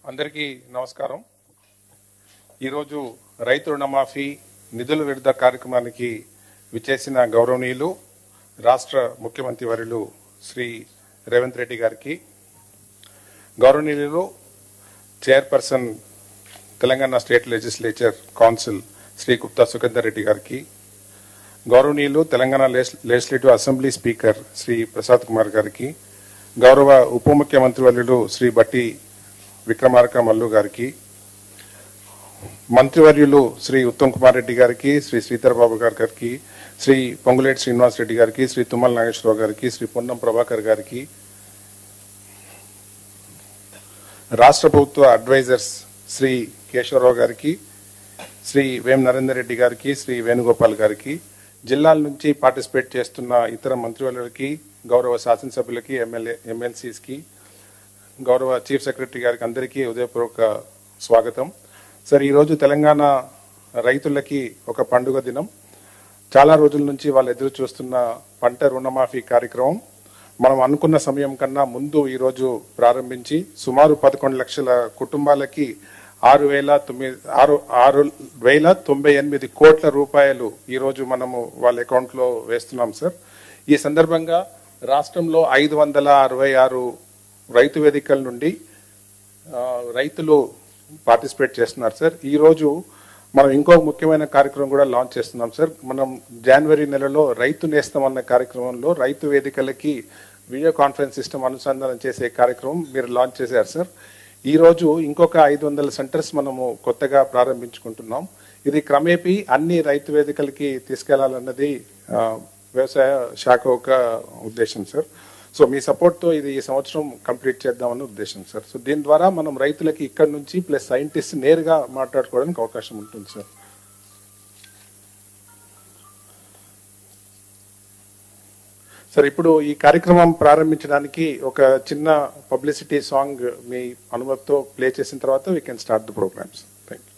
అందరికీ నమస్కారం. ఈరోజు రైతు రుణమాఫీ నిధుల విడుదల కార్యక్రమానికి విచ్చేసిన గౌరవనీయులు రాష్ట్ర ముఖ్యమంత్రి వర్యులు శ్రీ రేవంత్ రెడ్డి గారికి, గౌరవనీయులు chairperson Telangana state legislature council Shri Gupta Sukhender Reddy గారికి, గౌరవనీయులు Telangana legislative assembly speaker Shri Prasad Kumar గారికి, గౌరవ ఉప ముఖ్యమంత్రి వర్యులు శ్రీ బట్టి విక్రమార్క మల్లు గారికి, మంత్రివర్యులు శ్రీ ఉత్తమ్ కుమార్ రెడ్డి గారికి, శ్రీ శ్రీధర్ బాబు గారికి, శ్రీ పొంగులేటి శ్రీనివాస్ రెడ్డి గారికి, శ్రీ తుమ్మల నాగేశ్వరరావు గారికి, శ్రీ పొన్నం ప్రభాకర్ గారికి, రాష్ట్ర ప్రభుత్వ అడ్వైజర్స్ శ్రీ కేశవరావు గారికి, శ్రీ వేం నరేందర్ రెడ్డి గారికి, శ్రీ వేణుగోపాల్ గారికి, జిల్లాల నుంచి పార్టిసిపేట్ చేస్తున్న ఇతర మంత్రివర్యులకి, గౌరవ శాసనసభ్యులకి, ఎమ్మెల్సీస్కి, గౌరవ చీఫ్ సెక్రటరీ గారికి అందరికీ హృదయపూర్వక స్వాగతం. సార్, ఈరోజు తెలంగాణ రైతులకి ఒక పండుగ దినం. చాలా రోజుల నుంచి వాళ్ళు ఎదురు చూస్తున్న పంట రుణమాఫీ కార్యక్రమం మనం అనుకున్న సమయం కన్నా ముందు ఈరోజు ప్రారంభించి సుమారు 11 లక్షల కుటుంబాలకి 6,098 కోట్ల రూపాయలు ఈరోజు మనము వాళ్ళ అకౌంట్లో వేస్తున్నాం సార్. ఈ సందర్భంగా రాష్ట్రంలో 566 రైతు వేదికల నుండి రైతులు పార్టిసిపేట్ చేస్తున్నారు సార్. ఈరోజు మనం ఇంకో ముఖ్యమైన కార్యక్రమం కూడా లాంచ్ చేస్తున్నాం సార్. మనం జనవరి నెలలో రైతు నేస్తం అన్న కార్యక్రమంలో రైతు వేదికలకి వీడియో కాన్ఫరెన్స్ సిస్టమ్ అనుసంధానం చేసే కార్యక్రమం మీరు లాంచ్ చేశారు సార్. ఈరోజు ఇంకొక 500 సెంటర్స్ మనము కొత్తగా ప్రారంభించుకుంటున్నాం. ఇది క్రమేపీ అన్ని రైతు వేదికలకి తీసుకెళ్లాలన్నది వ్యవసాయ శాఖ ఒక ఉద్దేశం సార్. సో మీ సపోర్ట్తో ఇది ఈ సంవత్సరం కంప్లీట్ చేద్దామన్న ఉద్దేశం సార్. సో దీని ద్వారా మనం రైతులకి ఇక్కడ నుంచి ప్లస్ సైంటిస్ట్ నేరుగా మాట్లాడుకోవడానికి అవకాశం ఉంటుంది సార్. సార్, ఇప్పుడు ఈ కార్యక్రమం ప్రారంభించడానికి ఒక చిన్న పబ్లిసిటీ సాంగ్ మీ అనుమతితో ప్లే చేసిన తర్వాత we can start the programmes. Thank you.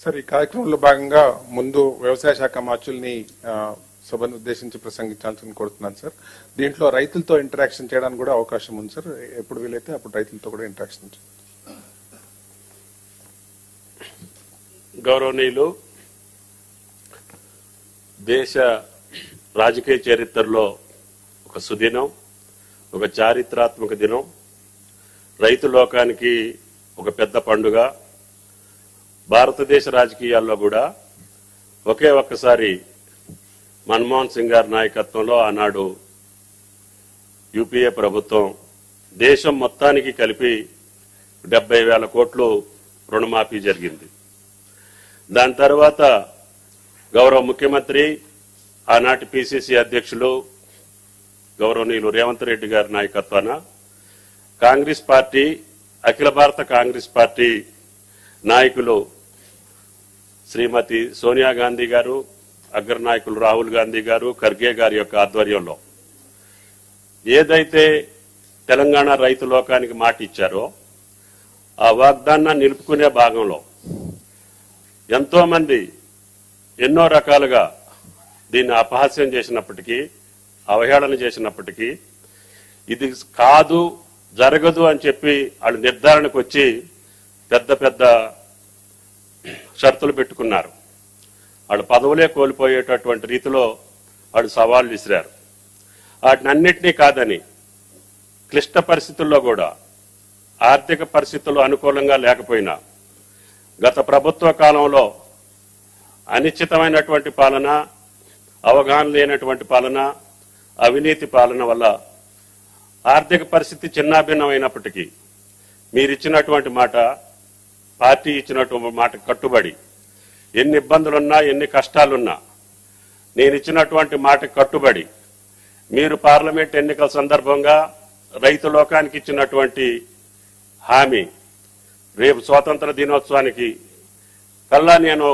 Sir, ఈ కార్యక్రమంలో భాగంగా ముందు వ్యవసాయ శాఖ మార్చుల్ని సభను ఉద్దేశించి ప్రసంగించాల్సింది కోరుతున్నాను సార్. దీంట్లో రైతులతో ఇంటరాక్షన్ చేయడానికి కూడా అవకాశం ఉంది సార్. ఎప్పుడు వీలైతే అప్పుడు రైతులతో కూడా ఇంటరాక్షన్. గౌరవనీయులు దేశ రాజకీయ చరిత్రలో ఒక సుదినం, ఒక చారిత్రాత్మక దినం, రైతు లోకానికి ఒక పెద్ద పండుగ. భారతదేశ రాజకీయాల్లో కూడా ఒకే ఒక్కసారి మన్మోహన్ సింగ్ గారి నాయకత్వంలో ఆనాడు యూపీఏ ప్రభుత్వం దేశం మొత్తానికి కలిపి 70,000 కోట్లు రుణమాఫీ జరిగింది. దాని తర్వాత గౌరవ ముఖ్యమంత్రి, ఆనాటి పిసిసి అధ్యక్షులు గౌరవనీయులు రేవంత్ రెడ్డి గారి నాయకత్వాన కాంగ్రెస్ పార్టీ, అఖిల భారత కాంగ్రెస్ పార్టీ నాయకులు శ్రీమతి సోనియా గాంధీ గారు, అగ్ర నాయకులు రాహుల్ గాంధీ గారు, ఖర్గే గారి యొక్క ఆధ్వర్యంలో ఏదైతే తెలంగాణ రైతు లోకానికి మాట ఇచ్చారో ఆ వాగ్దానాన్ని నిలుపుకునే భాగంలో ఎంతో మంది ఎన్నో రకాలుగా దీన్ని అపహాస్యం చేసినప్పటికీ, అవహేళన చేసినప్పటికీ, ఇది కాదు, జరగదు అని చెప్పి వాళ్ళు నిర్ధారణకు వచ్చి పెద్ద పెద్ద షరతులు పెట్టుకున్నారు. వాళ్ళు పదవులే కోల్పోయేటటువంటి రీతిలో వాళ్ళు సవాళ్లు విసిరారు. వాటిని అన్నింటినీ కాదని క్లిష్ట పరిస్థితుల్లో కూడా, ఆర్థిక పరిస్థితులు అనుకూలంగా లేకపోయినా, గత ప్రభుత్వ కాలంలో అనిశ్చితమైనటువంటి పాలన, అవగాహన లేనటువంటి పాలన, అవినీతి పాలన వల్ల ఆర్థిక పరిస్థితి చిన్నాభిన్నమైనప్పటికీ మీరిచ్చినటువంటి మాట, పార్టీ ఇచ్చినటువంటి మాట కట్టుబడి, ఎన్ని ఇబ్బందులున్నా, ఎన్ని కష్టాలున్నా నేను ఇచ్చినటువంటి మాట కట్టుబడి మీరు పార్లమెంట్ ఎన్నికల సందర్భంగా రైతు లోకానికి ఇచ్చినటువంటి హామీ, రేపు స్వాతంత్ర దినోత్సవానికి కల్లా నేను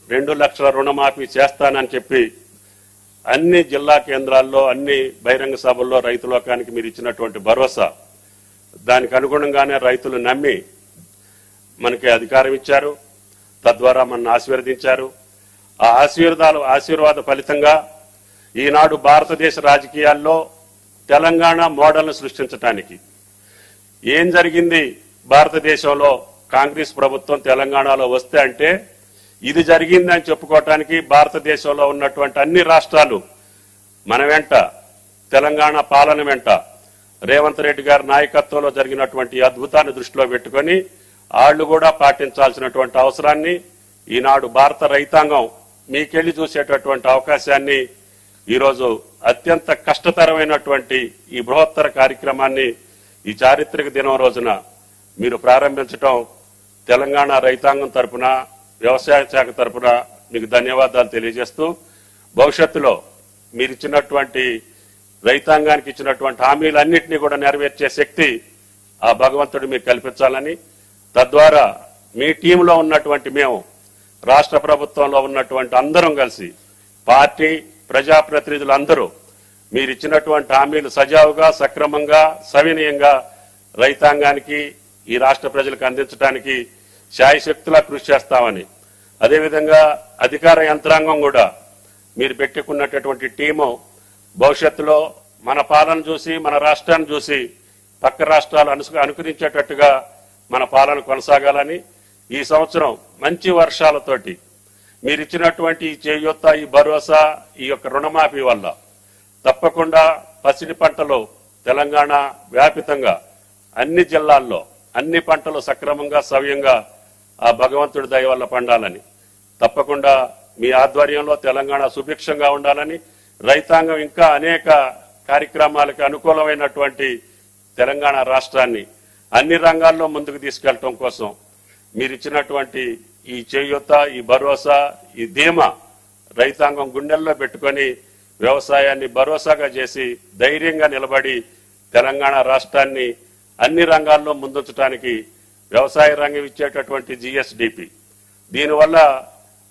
2 లక్షల రుణమాఫీ చేస్తానని చెప్పి అన్ని జిల్లా కేంద్రాల్లో, అన్ని బహిరంగ సభల్లో రైతు లోకానికి మీరు ఇచ్చినటువంటి భరోసా, దానికి అనుగుణంగానే రైతులు నమ్మి మనకి అధికారం ఇచ్చారు, తద్వారా మనల్ని ఆశీర్వదించారు. ఆ ఆశీర్వాద ఫలితంగా ఈనాడు భారతదేశ రాజకీయాల్లో తెలంగాణ మోడల్ను సృష్టించడానికి ఏం జరిగింది, భారతదేశంలో కాంగ్రెస్ ప్రభుత్వం తెలంగాణలో వస్తే అంటే ఇది జరిగిందని చెప్పుకోవటానికి భారతదేశంలో ఉన్నటువంటి అన్ని రాష్ట్రాలు మన వెంట, తెలంగాణ పాలన వెంట రేవంత్ రెడ్డి గారి నాయకత్వంలో జరిగినటువంటి అద్భుతాన్ని దృష్టిలో పెట్టుకొని వాళ్ళు కూడా పాటించాల్సినటువంటి అవసరాన్ని ఈనాడు భారత రైతాంగం మీకెళ్లి చూసేటటువంటి అవకాశాన్ని ఈరోజు అత్యంత కష్టతరమైనటువంటి ఈ బృహత్తర కార్యక్రమాన్ని ఈ చారిత్రక దినం రోజున మీరు ప్రారంభించడం తెలంగాణ రైతాంగం తరపున, వ్యవసాయ శాఖ తరపున మీకు ధన్యవాదాలు తెలియజేస్తూ, భవిష్యత్తులో మీరు ఇచ్చినటువంటి రైతాంగానికి ఇచ్చినటువంటి హామీలన్నింటినీ కూడా నెరవేర్చే శక్తి ఆ భగవంతుడు మీకు కల్పించాలని, తద్వారా మీ టీంలో ఉన్నటువంటి మేము, రాష్ట్ర ప్రభుత్వంలో ఉన్నటువంటి అందరం కలిసి, పార్టీ ప్రజాప్రతినిధులందరూ మీరు ఇచ్చినటువంటి హామీలు సజావుగా, సక్రమంగా, సవినయంగా రైతాంగానికి, ఈ రాష్ట్ర ప్రజలకు అందించడానికి శాయశక్తులా కృషి చేస్తామని, అదేవిధంగా అధికార యంత్రాంగం కూడా మీరు పెట్టుకున్నటువంటి టీము భవిష్యత్తులో మన పాలన చూసి, మన రాష్ట్రాన్ని చూసి పక్క రాష్ట్రాలు అనుకరించేటట్టుగా మన పాలన కొనసాగాలని, ఈ సంవత్సరం మంచి వర్షాలతోటి మీరు ఇచ్చినటువంటి ఈ చేయూత, ఈ భరోసా, ఈ యొక్క రుణమాఫీ వల్ల తప్పకుండా పసిడి పంటలు తెలంగాణ వ్యాపితంగా అన్ని జిల్లాల్లో అన్ని పంటలు సక్రమంగా, సవ్యంగా ఆ భగవంతుడి దయ వల్ల పండాలని, తప్పకుండా మీ ఆధ్వర్యంలో తెలంగాణ సుభిక్షంగా ఉండాలని, రైతాంగం ఇంకా అనేక కార్యక్రమాలకు అనుకూలమైనటువంటి తెలంగాణ రాష్ట్రాన్ని అన్ని రంగాల్లో ముందుకు తీసుకెళ్లడం కోసం మీరు ఇచ్చినటువంటి ఈ చేయూత, ఈ భరోసా, ఈ ధీమా రైతాంగం గుండెల్లో పెట్టుకొని వ్యవసాయాన్ని భరోసాగా చేసి ధైర్యంగా నిలబడి తెలంగాణ రాష్ట్రాన్ని అన్ని రంగాల్లో ముందుంచడానికి వ్యవసాయ రంగం ఇచ్చేటటువంటి జిఎస్డిపి, దీనివల్ల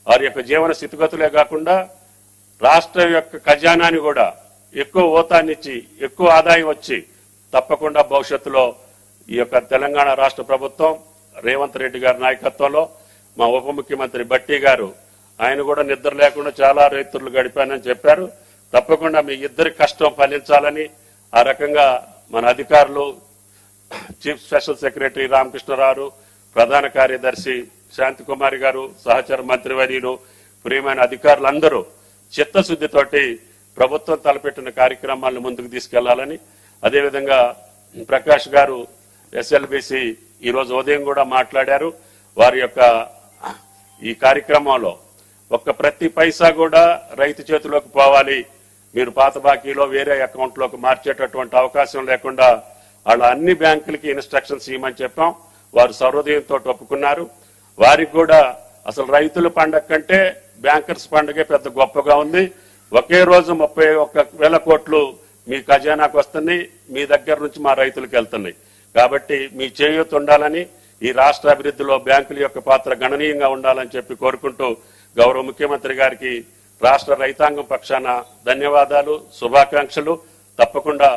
వారి యొక్క జీవన స్థితిగతులే కాకుండా రాష్ట్రం యొక్క ఖజానాని కూడా ఎక్కువ ఓతాన్నిచ్చి, ఎక్కువ ఆదాయం వచ్చి తప్పకుండా భవిష్యత్తులో ఈ యొక్క తెలంగాణ రాష్ట్ర ప్రభుత్వం రేవంత్ రెడ్డి గారి నాయకత్వంలో, మా ఉప ముఖ్యమంత్రి బట్టి గారు, ఆయన కూడా నిద్ర లేకుండా చాలా రైతులు గడిపానని చెప్పారు. తప్పకుండా మీ ఇద్దరి కష్టం ఫలించాలని, ఆ రకంగా మన అధికారులు, చీఫ్ స్పెషల్ సెక్రటరీ రామకృష్ణరావు, ప్రధాన కార్యదర్శి శాంతికుమారి గారు, సహచర మంత్రివర్యులు, ప్రియమైన అధికారులందరూ చిత్తశుద్ధితోటి ప్రభుత్వం తలపెట్టిన కార్యక్రమాలను ముందుకు తీసుకెళ్లాలని, అదేవిధంగా ప్రకాష్ గారు ఎస్ఎల్బిసి ఈరోజు ఉదయం కూడా మాట్లాడారు. వారి యొక్క ఈ కార్యక్రమంలో ప్రతి పైసా కూడా రైతు చేతిలోకి పోవాలి, మీరు పాత బాకీలో వేరే అకౌంట్లోకి మార్చేటటువంటి అవకాశం లేకుండా వాళ్ళ అన్ని బ్యాంకులకి ఇన్స్ట్రక్షన్స్ ఇవ్వమని చెప్పాం. వారు సహృదయంతో ఒప్పుకున్నారు. వారికి కూడా అసలు రైతుల పండగ కంటే బ్యాంకర్స్ పండుగే పెద్ద గొప్పగా ఉంది. ఒకే రోజు 31,000 కోట్లు మీ ఖజానాకు వస్తున్నాయి, మీ దగ్గర నుంచి మా రైతులకు వెళ్తున్నాయి. కాబట్టి మీ చేయూత ఉండాలని, ఈ రాష్ట్ర అభివృద్ధిలో బ్యాంకుల యొక్క పాత్ర గణనీయంగా ఉండాలని చెప్పి కోరుకుంటూ గౌరవ ముఖ్యమంత్రి గారికి రాష్ట్ర రైతాంగం పక్షాన ధన్యవాదాలు, శుభాకాంక్షలు. తప్పకుండా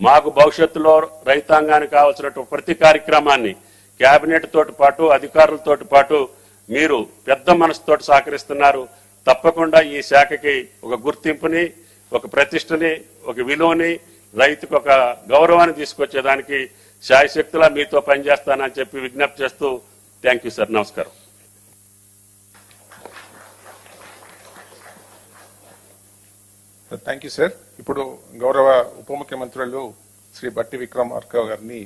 మాకు భవిష్యత్తులో రైతాంగానికి కావాల్సినటువంటి ప్రతి కార్యక్రమాన్ని కేబినెట్ తోటి పాటు అధికారులతో పాటు మీరు పెద్ద మనసుతోటి సహకరిస్తున్నారు. తప్పకుండా ఈ శాఖకి ఒక గుర్తింపుని, ఒక ప్రతిష్టని, ఒక విలువని, రైతుకు ఒక గౌరవాన్ని తీసుకొచ్చేదానికి శాయశక్తులా మీతో పనిచేస్తానని చెప్పి విజ్ఞప్తి చేస్తూ థ్యాంక్ యూ సార్. నమస్కారం. Thank you sir. ఇప్పుడు గౌరవ ఉప ముఖ్యమంత్రులు శ్రీ బట్టి విక్రమార్క గారిని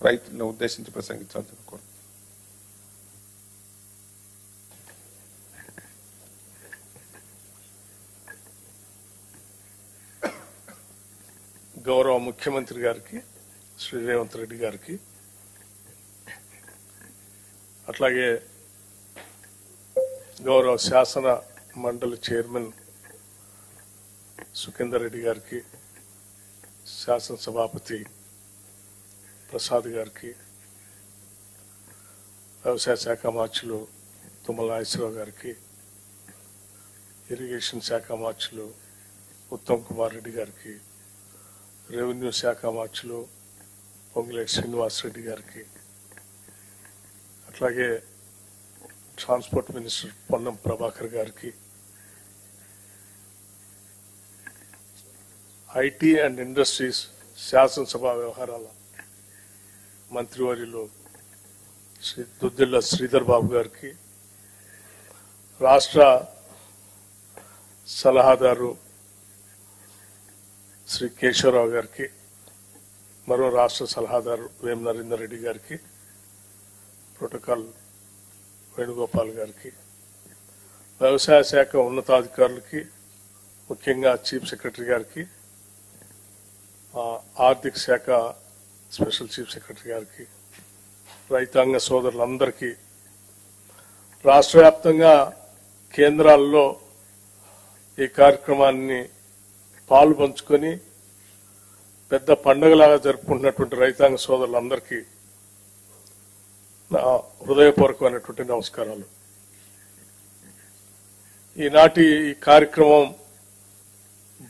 రైతులను ఉద్దేశించి ప్రసంగించాల్సిన కోరు. గౌరవ ముఖ్యమంత్రి గారికి, శ్రీ రేవంత్ రెడ్డి గారికి, అట్లాగే గౌరవ శాసన మండలి చైర్మన్ సుఖేందర్ రెడ్డి గారికి, శాసనసభాపతి ప్రసాద్ గారికి, వ్యవసాయ శాఖ మార్చులు తుమ్మల నాగేశ్వరరావు గారికి, ఇరిగేషన్ శాఖ మార్చులు ఉత్తమ్ కుమార్ రెడ్డి గారికి, రెవెన్యూ శాఖ మార్చులు పొంగులేటి శ్రీనివాసరెడ్డి గారికి, అట్లాగే ట్రాన్స్పోర్ట్ మినిస్టర్ పొన్నం ప్రభాకర్ గారికి, ఐటీ అండ్ ఇండస్ట్రీస్ శాసనసభ వ్యవహారాల మంత్రివర్యులు శ్రీ దుద్దిళ్ల శ్రీధర్ బాబు గారికి, రాష్ట్ర సలహాదారు శ్రీ కేశవరావు గారికి, మరో రాష్ట్ర సలహాదారు వేం నరేందర్ రెడ్డి గారికి, ప్రోటోకాల్ వేణుగోపాల్ గారికి, వ్యవసాయ శాఖ ఉన్నతాధికారులకి, ముఖ్యంగా చీఫ్ సెక్రటరీ గారికి, ఆర్థిక శాఖ స్పెషల్ చీఫ్ సెక్రటరీ గారికి, రైతాంగ సోదరులందరికీ, రాష్ట్ర వ్యాప్తంగా కేంద్రాల్లో ఈ కార్యక్రమాన్ని పాలు పంచుకొని పెద్ద పండుగలాగా జరుపుకుంటున్నటువంటి రైతాంగ సోదరులందరికీ నా హృదయపూర్వకమైనటువంటి నమస్కారాలు. ఈనాటి ఈ కార్యక్రమం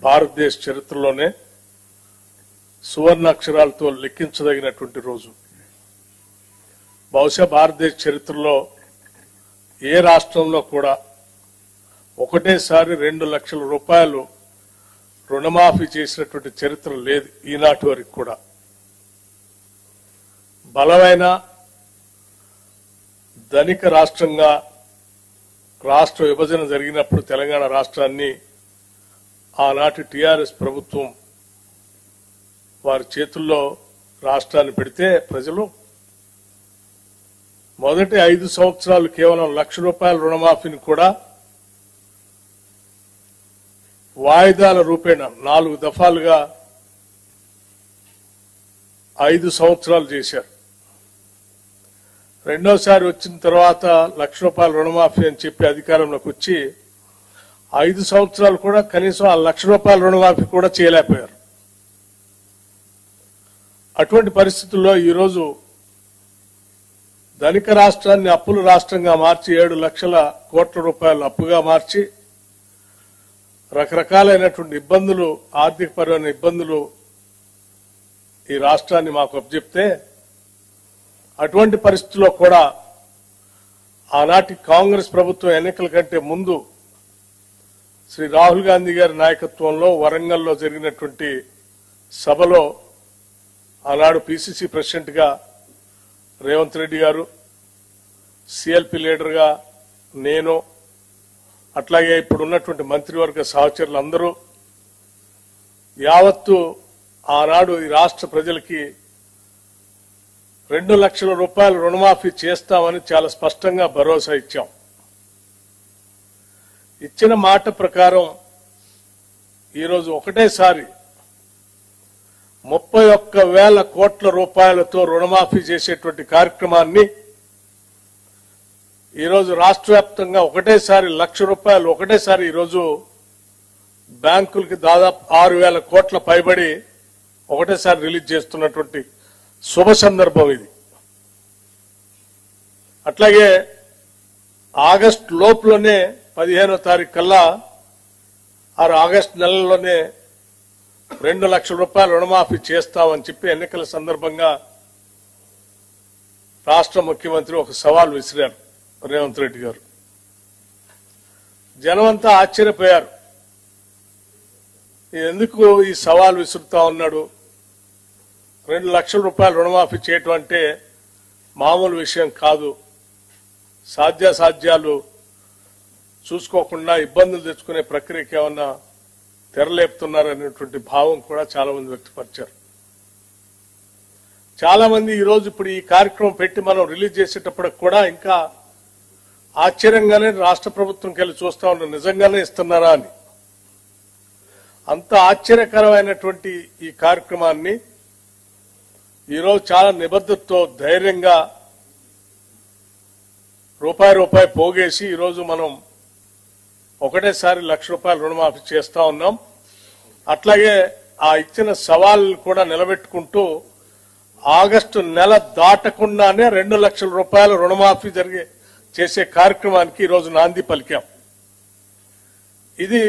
భారతదేశ చరిత్రలోనే సువర్ణాక్షరాలతో లెక్కించదగినటువంటి రోజు. బహుశా భారతదేశ చరిత్రలో ఏ రాష్ట్రంలో కూడా ఒకటేసారి 2 లక్షల రూపాయలు రుణమాఫీ చేసినటువంటి చరిత్ర లేదు ఈనాటి వరకు కూడా. బలమైన ధనిక రాష్ట్రంగా రాష్ట్ర విభజన జరిగినప్పుడు తెలంగాణ రాష్ట్రాన్ని ఆనాటి టీఆర్ఎస్ ప్రభుత్వం వారి చేతుల్లో రాష్ట్రాన్ని పెడితే ప్రజలు మొదటి 5 సంవత్సరాలు కేవలం 1 లక్ష రూపాయల రుణమాఫీని కూడా వాయిదాల రూపేణ 4 దఫాలుగా 5 సంవత్సరాలు చేశారు. రెండోసారి వచ్చిన తర్వాత 1 లక్ష రూపాయల రుణమాఫీ అని చెప్పి అధికారంలోకి వచ్చి 5 సంవత్సరాలు కూడా కనీసం 1 లక్ష రూపాయల రుణమాఫీ కూడా చేయలేకపోయారు. అటువంటి పరిస్థితుల్లో ఈరోజు ధనిక రాష్ట్రాన్ని అప్పుల రాష్ట్రంగా మార్చి 7 లక్షల కోట్ల రూపాయలు అప్పుగా మార్చి రకరకాలైనటువంటి ఇబ్బందులు, ఆర్థికపరమైన ఇబ్బందులు ఈ రాష్ట్రాన్ని మాకు అప్పచెప్తే అటువంటి పరిస్థితుల్లో కూడా ఆనాటి కాంగ్రెస్ ప్రభుత్వం ఎన్నికల కంటే ముందు శ్రీ రాహుల్ గాంధీ గారి నాయకత్వంలో వరంగల్లో జరిగినటువంటి సభలో ఆనాడు పిసిసి ప్రెసిడెంట్ గా రేవంత్ రెడ్డి గారు, సిఎల్పి లీడర్గా నేను, అట్లాగే ఇప్పుడు ఉన్నటువంటి మంత్రివర్గ సహచరులు అందరూ యావత్తు ఆనాడు ఈ రాష్ట్ర ప్రజలకి 2 లక్షల రూపాయలు రుణమాఫీ చేస్తామని చాలా స్పష్టంగా భరోసా ఇచ్చాం. ఇచ్చిన మాట ప్రకారం ఈరోజు ఒకటేసారి 31,000 కోట్ల రూపాయలతో రుణమాఫీ చేసేటువంటి కార్యక్రమాన్ని ఈరోజు రాష్ట్ర వ్యాప్తంగా ఒకటేసారి 1,00,000 రూపాయలు ఒకటేసారి ఈరోజు బ్యాంకులకి దాదాపు 6,000 కోట్ల పైబడి ఒకటేసారి రిలీజ్ చేస్తున్నటువంటి శుభ సందర్భం ఇది. అట్లాగే ఆగస్టు లోపులోనే 15వ తారీఖు కల్లా ఆగస్టు నెలలోనే 2 లక్షల రూపాయలు రుణమాఫీ చేస్తామని చెప్పి ఎన్నికల సందర్భంగా రాష్ట్ర ముఖ్యమంత్రి ఒక సవాల్ విసిరారు రేవంత్ రెడ్డి గారు. జనమంతా ఆశ్చర్యపోయారు. ఎందుకు ఈ సవాల్ విసురుతా ఉన్నాడు? 2 లక్షల రూపాయలు రుణమాఫీ చేయటం అంటే మామూలు విషయం కాదు. సాధ్యాసాధ్యాలు చూసుకోకుండా ఇబ్బందులు తెచ్చుకునే ప్రక్రియకి ఏమన్నా తెరలేపుతున్నారనేటువంటి భావం కూడా చాలా మంది వ్యక్తపరిచారు. చాలా మంది ఈరోజు ఇప్పుడు ఈ కార్యక్రమం పెట్టి మనం రిలీజ్ చేసేటప్పటికి కూడా ఇంకా ఆశ్చర్యంగానే రాష్ట్ర ప్రభుత్వంకి వెళ్ళి చూస్తా ఉన్నారు, నిజంగానే ఇస్తున్నారా అని. అంత ఆశ్చర్యకరమైనటువంటి ఈ కార్యక్రమాన్ని ఈరోజు చాలా నిబద్ధతతో ధైర్యంగా రూపాయి పోగేసి ఈరోజు మనం ఒకటేసారి 1,00,000 రూపాయలు రుణమాఫీ చేస్తా ఉన్నాం. అట్లాగే ఆ ఇచ్చిన సవాల్ కూడా నిలబెట్టుకుంటూ ఆగస్టు నెల దాటకుండానే 2 లక్షల రూపాయలు రుణమాఫీ చేసే కార్యక్రమానికి ఈరోజు నాంది పలికాం. ఇది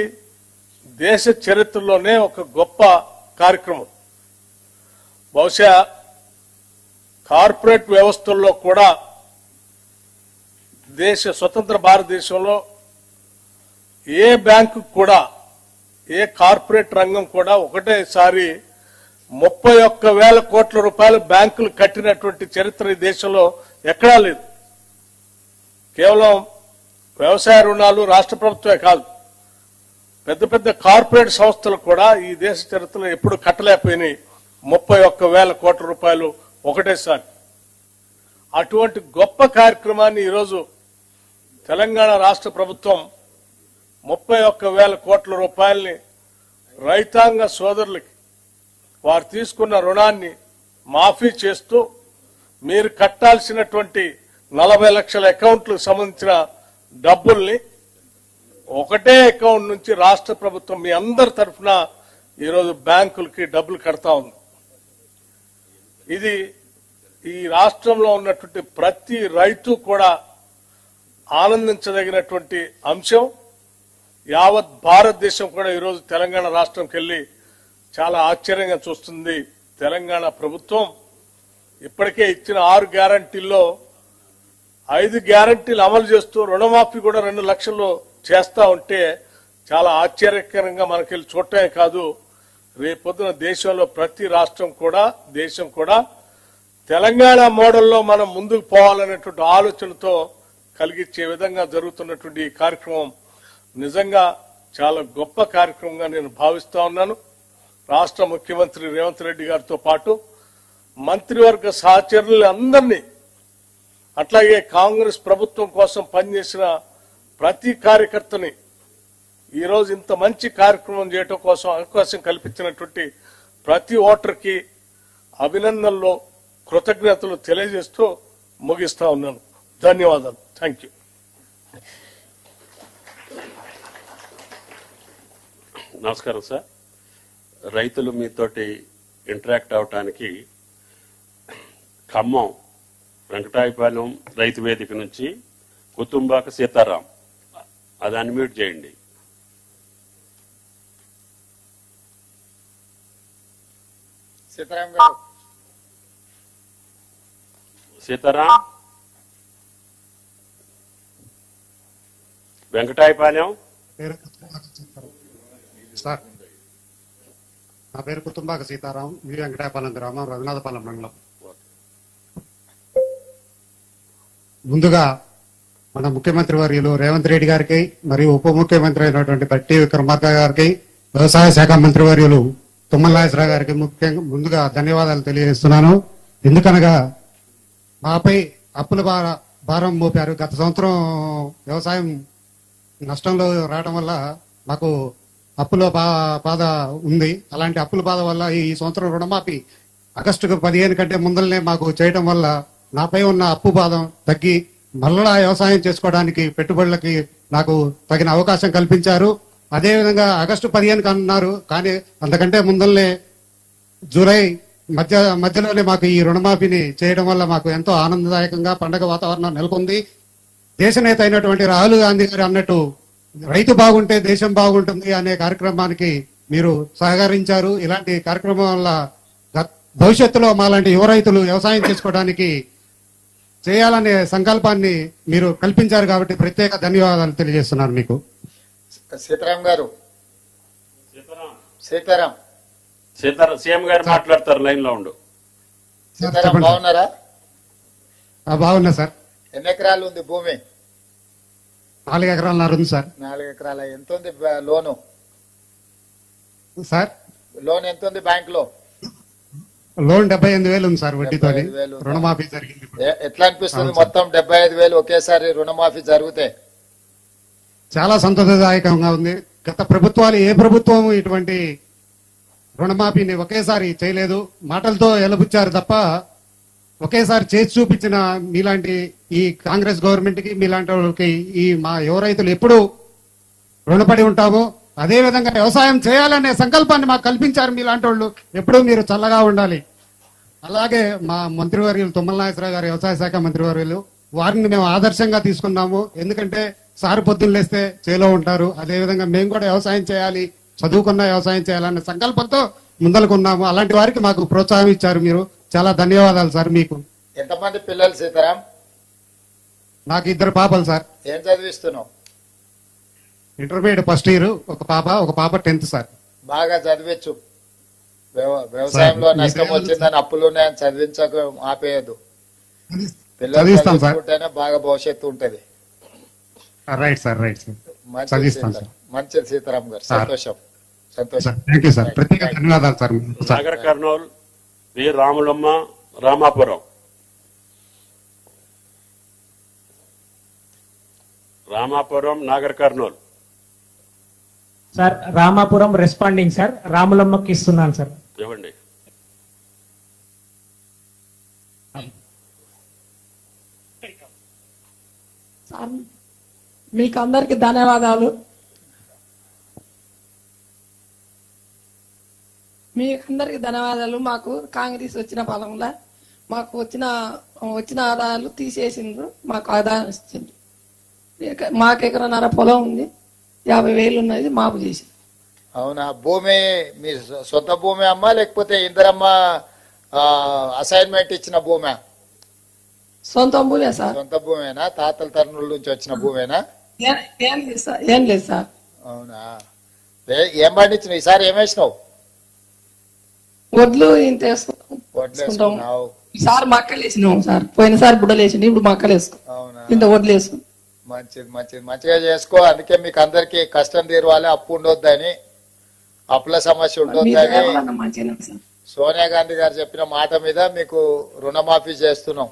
దేశ చరిత్రలోనే ఒక గొప్ప కార్యక్రమం. బహుశా కార్పొరేట్ వ్యవస్థల్లో కూడా స్వతంత్ర భారతదేశంలో ఏ బ్యాంకు కూడా, ఏ కార్పొరేట్ రంగం కూడా ఒకటేసారి 31,000 కోట్ల రూపాయలు బ్యాంకులు కట్టినటువంటి చరిత్ర ఈ దేశంలో ఎక్కడా లేదు. కేవలం వ్యవసాయ రుణాలు రాష్ట్ర ప్రభుత్వమే కాదు, పెద్ద పెద్ద కార్పొరేట్ సంస్థలు కూడా ఈ దేశ చరిత్రలో ఎప్పుడు కట్టలేకపోయినాయి 31,000 కోట్ల రూపాయలు ఒకటేసారి. అటువంటి గొప్ప కార్యక్రమాన్ని ఈరోజు తెలంగాణ రాష్ట్ర ప్రభుత్వం 31,000 కోట్ల రూపాయల్ని రైతాంగ సోదరులకి వారు తీసుకున్న రుణాన్ని మాఫీ చేస్తూ మీరు కట్టాల్సినటువంటి 40 లక్షల అకౌంట్లకు సంబంధించిన డబ్బుల్ని ఒకటే అకౌంట్ నుంచి రాష్ట్ర ప్రభుత్వం మీ అందరి తరఫున ఈరోజు బ్యాంకులకి డబ్బులు కడతా ఉంది. ఇది ఈ రాష్ట్రంలో ఉన్నటువంటి ప్రతి రైతు కూడా ఆనందించదగినటువంటి అంశం. యావత్ భారతదేశం కూడా ఈరోజు తెలంగాణ రాష్ట్రంకి వెళ్లి చాలా ఆశ్చర్యంగా చూస్తుంది. తెలంగాణ ప్రభుత్వం ఇప్పటికే ఇచ్చిన 6 గ్యారంటీల్లో 5 గ్యారంటీలు అమలు చేస్తూ రుణమాఫీ కూడా 2 లక్షలు చేస్తా ఉంటే చాలా ఆశ్చర్యకరంగా మనకెళ్ళి చూడటమే కాదు, రేపొద్దున దేశంలో ప్రతి రాష్ట్రం కూడా, దేశం కూడా తెలంగాణ మోడల్లో మనం ముందుకు పోవాలనేటువంటి ఆలోచనతో కలిగించే విధంగా జరుగుతున్నటువంటి ఈ కార్యక్రమం నిజంగా చాలా గొప్ప కార్యక్రమంగా నేను భావిస్తా ఉన్నాను. రాష్ట్ర ముఖ్యమంత్రి రేవంత్ రెడ్డి గారితో పాటు మంత్రివర్గ సహచరులు అందరినీ, అట్లాగే కాంగ్రెస్ ప్రభుత్వం కోసం పనిచేసిన ప్రతి కార్యకర్తని ఈరోజు ఇంత మంచి కార్యక్రమం చేయడం కోసం అవకాశం కల్పించినటువంటి ప్రతి ఓటర్కి అభినందనలు, కృతజ్ఞతలు తెలియజేస్తూ ముగిస్తా ఉన్నాను. ధన్యవాదాలు. Thank you. నమస్కారం సార్. రైతులు మీతోటి ఇంటరాక్ట్ అవటానికి ఖమ్మం వెంకటాయపాలెం రైతు వేదిక నుంచి కుతుంబాక సీతారాం, అది అన్మ్యూట్ చేయండి. సీతారాం, వెంకటాయపాలెం. సార్, నా పేరు కుటుంబాక సీతారాం, మీ వెంకటాయపాలెం గ్రామం, రఘునాథపాలెం మండలం. ముందుగా మన ముఖ్యమంత్రి వర్యులు రేవంత్ రెడ్డి గారికి మరియు ఉప ముఖ్యమంత్రి అయినటువంటి బట్టి విక్రమార్క గారికి, వ్యవసాయ శాఖ మంత్రి వర్యులు తుమ్మల నాగేశ్వరరావు గారికి ముందుగా ధన్యవాదాలు తెలియజేస్తున్నాను. ఎందుకనగా మాపై అప్పుల భారం మోపారు. గత సంవత్సరం వ్యవసాయం నష్టంలో రావడం వల్ల మాకు అప్పుల బాధ ఉంది. అలాంటి అప్పుల బాధ వల్ల ఈ సంవత్సరం రుణమాఫీ ఆగస్టు 15 కంటే ముందరనే మాకు చేయడం వల్ల నాపై ఉన్న అప్పు బాధ తగ్గి మళ్ళా వ్యవసాయం చేసుకోవడానికి పెట్టుబడులకి నాకు తగిన అవకాశం కల్పించారు. అదేవిధంగా ఆగస్టు 15 అన్నారు, కానీ అంతకంటే ముందరనే జూలై మధ్యలోనే మాకు ఈ రుణమాఫీని చేయడం వల్ల మాకు ఎంతో ఆనందదాయకంగా పండగ వాతావరణం నెలకొంది. దేశ నేత అయినటువంటి రాహుల్ గాంధీ గారు అన్నట్టు రైతు బాగుంటే దేశం బాగుంటుంది అనే కార్యక్రమానికి మీరు సహకరించారు. ఇలాంటి కార్యక్రమం వల్ల భవిష్యత్తులో మాలాంటి యువ రైతులు వ్యవసాయం చేసుకోవడానికి చేయాలనే సంకల్పాన్ని మీరు కల్పించారు కాబట్టి ప్రత్యేక ధన్యవాదాలు తెలియజేస్తున్నాను మీకు. సీతారాం గారు, సీఎం గారు మాట్లాడతారు, లైన్ లో ఉండు. సీతారాం బాగున్నారా? బాగున్నా సార్. ఎన్ని ఎకరాలు ఉంది భూమి? 4 ఎకరాలన్నర ఉంది సార్. 4 ఎకరాల. ఎంత ఉంది లోను సార్? లోన్ ఎంత ఉంది బ్యాంక్ లో? లోన్ 75,000 ఉంది సార్ వడ్డీతో. రుణమాఫీ జరిగింది. ఎట్లా అనిపిస్తుంది మొత్తం 75,000 ఒకేసారి రుణమాఫీ జరిగితే? చాలా సంతోషదాయకంగా ఉంది. గత ప్రభుత్వాలు ఏ ప్రభుత్వం ఇటువంటి రుణమాఫీని ఒకేసారి చేయలేదు. మాటలతో ఎలబుచ్చారు తప్ప ఒకేసారి చేసి చూపించిన మీలాంటి ఈ కాంగ్రెస్ గవర్నమెంట్ కి, మీలాంటి వాళ్ళకి, ఈ మా యువ రైతులు ఎప్పుడు రుణపడి ఉంటాము. అదే విధంగా వ్యవసాయం చేయాలనే సంకల్పాన్ని మాకు కల్పించారు మీలాంటి వాళ్ళు. ఎప్పుడూ మీరు చల్లగా ఉండాలి. అలాగే మా మంత్రివర్యులు తుమ్మల నాగేశ్వరరావు గారు, వ్యవసాయ శాఖ మంత్రివర్యులు, వారిని మేము ఆదర్శంగా తీసుకున్నాము. ఎందుకంటే సారు పొద్దున్న లేస్తే చేలో ఉంటారు. అదే విధంగా మేము కూడా వ్యవసాయం చేయాలి, చదువుకున్న వ్యవసాయం చేయాలనే సంకల్పంతో ముందలుకున్నాము. అలాంటి వారికి మాకు ప్రోత్సాహం ఇచ్చారు మీరు. చాలా ధన్యవాదాలు సార్ మీకు. ఎంతమంది పిల్లలు సీతారాం? నాకు 2 పాపలు సార్. ఏం చదివిస్తున్నావు? ఇంటర్మీడియట్ ఫస్ట్ ఇయర్, ఒక పాప 10th సార్. బాగా చదివించు. వ్యవసాయంలో నష్టం వచ్చిందని అప్పులు ఉన్నాయని చదివించక ఆపేయద్దు. పిల్లలు చదివించుకుంటేనే బాగా భవిష్యత్తు ఉంటది. Right sir, right sir. మంచిది సీతారాం గారు. సంతోషం. Thank you sir. ప్రత్యేక ధన్యవాదాలు sir. Nagarkurnool, V Ramulamma, Ramapuram. Nagarkurnool. Sir Ramapuram responding sir. రాములమ్మకి ఇస్తున్నాను సార్. ఇవ్వండి. మీకు అందరికి ధన్యవాదాలు. మాకు కాంగ్రెస్ వచ్చిన ఫలంలో మాకు వచ్చిన ఆదాయాలు తీసేసిండ్రు. మాకు ఆదాయం ఇచ్చింది. మాకు 1.5 ఎకరం పొలం ఉంది, 50,000 ఉన్నది మాపు చేసి. అవునా? భూమి మీ సొంత భూమి అమ్మా లేకపోతే ఇందరమ్మ అసైన్మెంట్ ఇచ్చిన భూమా? సొంత భూమే సార్. సొంత భూమేనా? తాతల తరుణుల నుంచి వచ్చిన భూమేనా? ఏం లేదు సార్. అవునా? ఏం పండించినావు ఈసారి? ఏం వేసినావు? వడ్లు ఇంత వేసుకుంటాం. ఈసారి మక్కలు వేసినాం సార్. పోయినసారి బుడ్డలు వేసింది, ఇప్పుడు మక్కలు వేసుకున్నాం. అవునా? ఇంత వడ్లు వేసుకున్నాం. మంచిగా చేసుకో. అందుకే మీకు అందరికి కష్టం తీరవాలి, అప్పు ఉండొద్దని, అప్పుల సమస్య ఉండొద్దని సోనియా గాంధీ గారు చెప్పిన మాట మీద మీకు రుణమాఫీ చేస్తున్నాం.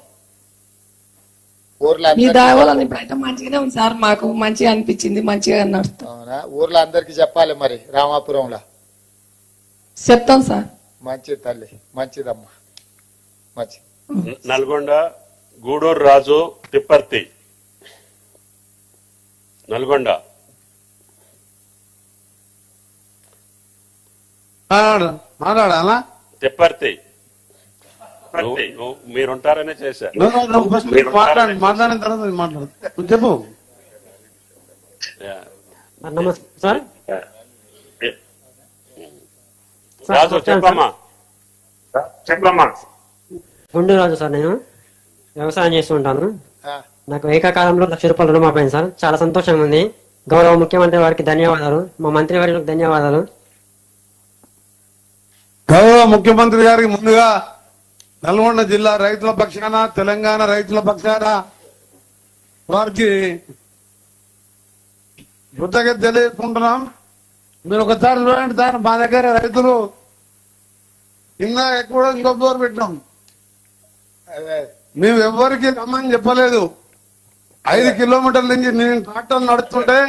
మంచిగానే ఉంది సార్. మాకు మంచిగా అనిపించింది, మంచిగా నడుస్తాం. అవునా? ఊర్లో అందరికి చెప్పాలి మరి. రామాపురంలో చెప్తాం సార్. మంచిది తల్లి, మంచిదమ్మా, మంచిది. నల్గొండ, గూడూరు రాజు, తిప్పర్తి. నల్గొండ. మాట్లాడాలా? తిప్పర్తి. మీరుంటారనే చేశా. మాట్లాడిన తర్వాత మాట్లాడు. చెప్పు. సార్ రాజు చెప్పమ్మా. గుండు రాజు సార్. నేను వ్యవసాయం చేస్తూ ఉంటాను. నాకు ఏకకాలంలో 1,00,000 రూపాయలు రుణమాఫీ అయింది సార్. చాలా సంతోషంగా ఉంది. గౌరవ ముఖ్యమంత్రి వారికి ధన్యవాదాలు, మా మంత్రి వారికి ధన్యవాదాలు. గౌరవ ముఖ్యమంత్రి గారికి ముందుగా నల్గొండ జిల్లా రైతుల పక్షాన, తెలంగాణ రైతుల పక్షాన వారికి కృతజ్ఞత తెలియజేసుకుంటున్నాం. మీరు ఒకసారి చూడండి సార్, మా దగ్గర రైతులు కింద ఎక్కువ ఇంకో బోర్ పెట్టినాం. మేము ఎవరికి రమ్మని చెప్పలేదు. 5 కిలోమీటర్ల నుంచి నేను ట్రాక్టర్ నడుస్తుంటే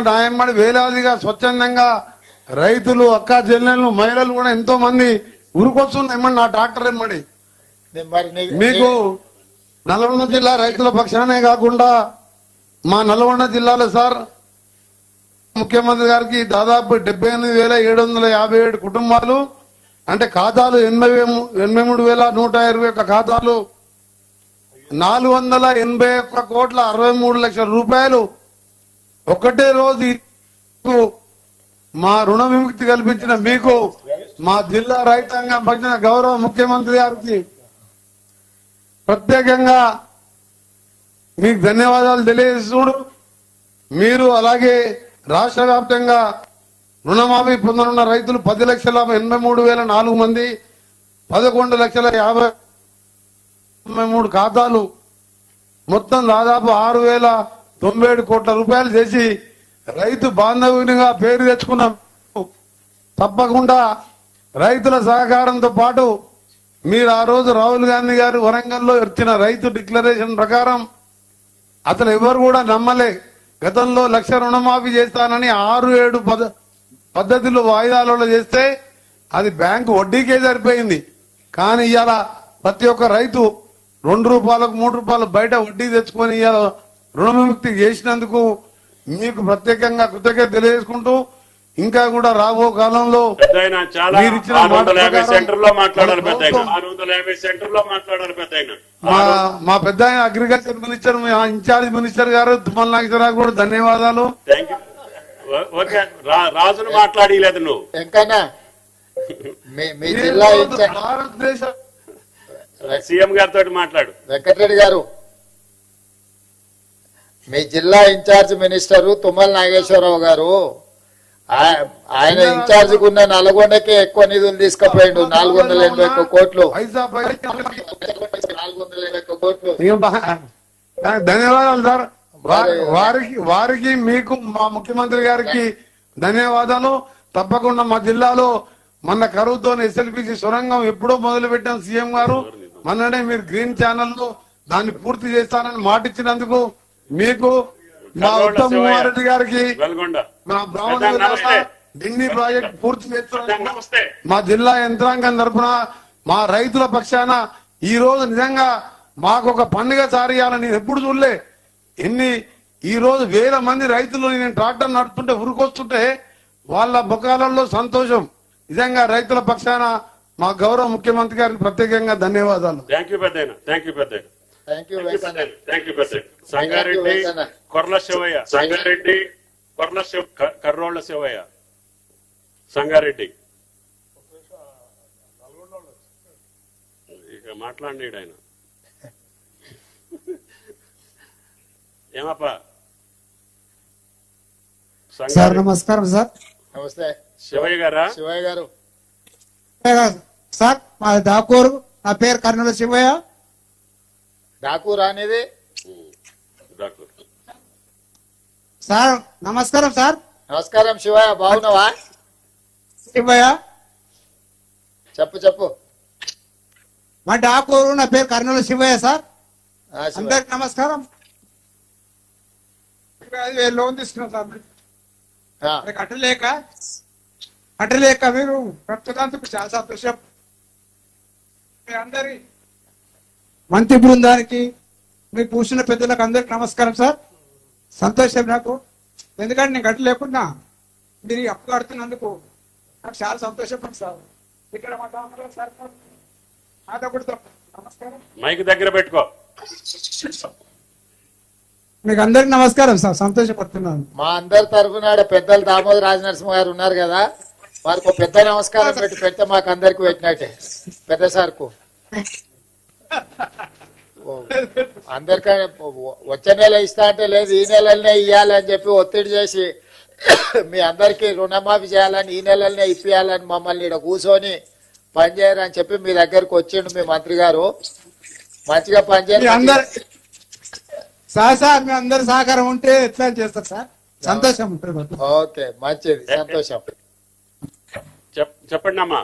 నా ఎమ్మడి వేలాదిగా స్వచ్ఛందంగా రైతులు, అక్క చెల్లెళ్ళు, మహిళలు కూడా ఎంతో మంది ఉరికొస్తున్నారు ఎమ్మడి నా ట్రాక్టర్ ఎమ్మడి. మీకు నల్గొండ జిల్లా రైతుల పక్షానే కాకుండా మా నల్గొండ జిల్లాలో సార్ ముఖ్యమంత్రి గారికి దాదాపు 78,757 కుటుంబాలు, అంటే ఖాతాలు 83,121 ఖాతాలు, 481,63,00,000 రూపాయలు ఒకటే రోజు మా రుణ విముక్తి కల్పించిన మీకు, మా జిల్లా రైతాంగం పక్షాన గౌరవ ముఖ్యమంత్రి గారికి ప్రత్యేకంగా మీకు ధన్యవాదాలు తెలియజేస్తుడు. మీరు అలాగే రాష్ట్ర వ్యాప్తంగా రుణమాఫీ పొందనున్న రైతులు 10,83,004 మంది, 11,50,53 ఖాతాలు, మొత్తం దాదాపు 6,097 కోట్ల రూపాయలు చేసి రైతు బాంధవునిగా పేరు తెచ్చుకున్నాం. తప్పకుండా రైతుల సహకారంతో పాటు మీరు ఆ రోజు రాహుల్ గాంధీ గారు వరంగల్లో ఇచ్చిన రైతు డిక్లరేషన్ ప్రకారం అసలు ఎవరు కూడా నమ్మలే. గతంలో 1,00,000 రుణమాఫీ చేస్తానని 6-7 పద్ధతిలో వాయిదాలలో చేస్తే అది బ్యాంకు వడ్డీకే సరిపోయింది. కానీ ఇవాళ ప్రతి ఒక్క రైతు 2 రూపాయలకు 3 రూపాయలు బయట వడ్డీ తెచ్చుకొని ఇవాళ రుణ విముక్తి చేసినందుకు మీకు ప్రత్యేకంగా కృతజ్ఞత తెలియజేసుకుంటూ, ఇంకా కూడా రాబో కాలంలో మా పెద్ద అగ్రికల్చర్ మినిస్టర్, ఇన్ఛార్జ్ మినిస్టర్ గారు తుమ్మల నాగేశ్వరరావు కూడా ధన్యవాదాలు. రాజును మాట్లాడలేదు నువ్వు ఎంకన్నా మీ జిల్లా భారతదేశ సీఎం గారితో మాట్లాడు. వెంకటరెడ్డి గారు, మీ జిల్లా ఇన్ఛార్జ్ మినిస్టర్ తుమ్మల నాగేశ్వరరావు గారు ఆయన ఇన్ఛార్జ్ ఉన్న నల్గొండకే ఎక్కువ నిధులు తీసుకుపోయిండు. 481 కోట్లు. 481 కోట్లు. ధన్యవాదాలు సార్. వారికి మీకు మా ముఖ్యమంత్రి గారికి ధన్యవాదాలు. తప్పకుండా మా జిల్లాలో మన కరువుతో ఎస్ఎల్పిసి సొరంగం ఎప్పుడో మొదలు పెట్టాం సీఎం గారు. మొన్ననే మీరు గ్రీన్ ఛానల్ లో దాన్ని పూర్తి చేస్తానని మాట ఇచ్చినందుకు మీకు, మా ఉత్తమ్ కుమార్ రెడ్డి గారికి, మా బ్రాహ్మణ ఢిల్లీ ప్రాజెక్ట్ పూర్తి చేస్తున్నందుకు మా జిల్లా యంత్రాంగం తరఫున మా రైతుల పక్షాన ఈ రోజు నిజంగా మాకు ఒక పండుగ సారియాలని నేను ఎప్పుడు చూడలే. ఈ రోజు 1000 మంది రైతులు నేను ట్రాక్టర్ నడుపుతుంటే ఉరికొస్తుంటే వాళ్ళ ముఖాలలో సంతోషం. నిజంగా రైతుల పక్షాన మా గౌరవ ముఖ్యమంత్రి గారికి ప్రత్యేకంగా ధన్యవాదాలు. సంగారెడ్డి కొర్ల శివయ్య, కర్రోళ్ల శివయ్య, సంగారెడ్డి ఇక మాట్లాడినాడు ఆయన. ఏమప్పా సార్? నమస్కారం సార్. నమస్తే శివయ్య గారా? శివయ్య గారు సార్, మా దాకూరు, నా పేరు కర్నూలు శివయ్య. దాకూరు అనేది సార్. నమస్కారం సార్. నమస్కారం శివయ్య, బాగున్నావా? శివయ్య చెప్పు. మా డాకూరు, నా పేరు కర్నూలు శివయ్య సార్. అందరికి నమస్కారం. 5,000 లోన్ తీసుకున్నాం సార్. కట్టలేక మీరు ప్రస్తుతానికి చాలా సంతోషం. మీ అందరి మంత్రి బృందానికి, మీ కూర్చున్న పెద్దలకు అందరికి నమస్కారం సార్. సంతోషం నాకు, ఎందుకంటే నేను కట్టలేకున్నా మీరు అప్పు కడుతున్నందుకు నాకు చాలా సంతోషం సార్. ఇక్కడ మా సార్ నమస్కారం. మైక్ దగ్గర పెట్టుకో. మీకు అందరికి నమస్కారం సార్, సంతోషపడుతున్నాను. మా అందరి తరఫున పెద్దలు దామోదర్ రాజనరసింహ గారు ఉన్నారు కదా, వారికి పెద్ద నమస్కారం పెడితే మాకు అందరికి పెట్టినట్టే. పెద్ద సార్కు అందరికీ వచ్చే నెల ఇస్తా అంటే లేదు, ఈ నెలలనే ఇవ్వాలని చెప్పి ఒత్తిడి చేసి మీ అందరికీ రుణమాఫీ చేయాలని, ఈ నెలలనే ఇప్పియాలని మమ్మల్ని ఇక్కడ కూర్చొని పనిచేయరని చెప్పి మీ దగ్గరకు వచ్చిండు మీ మంత్రి గారు. మంచిగా పనిచేయండి. సార్ మీ అందరి సహకారం ఉంటే ఎట్లా చేస్తారు సార్, సంతోషం ఉంటుంది. ఓకే, మంచిది, సంతోషం. చెప్పండి అమ్మా.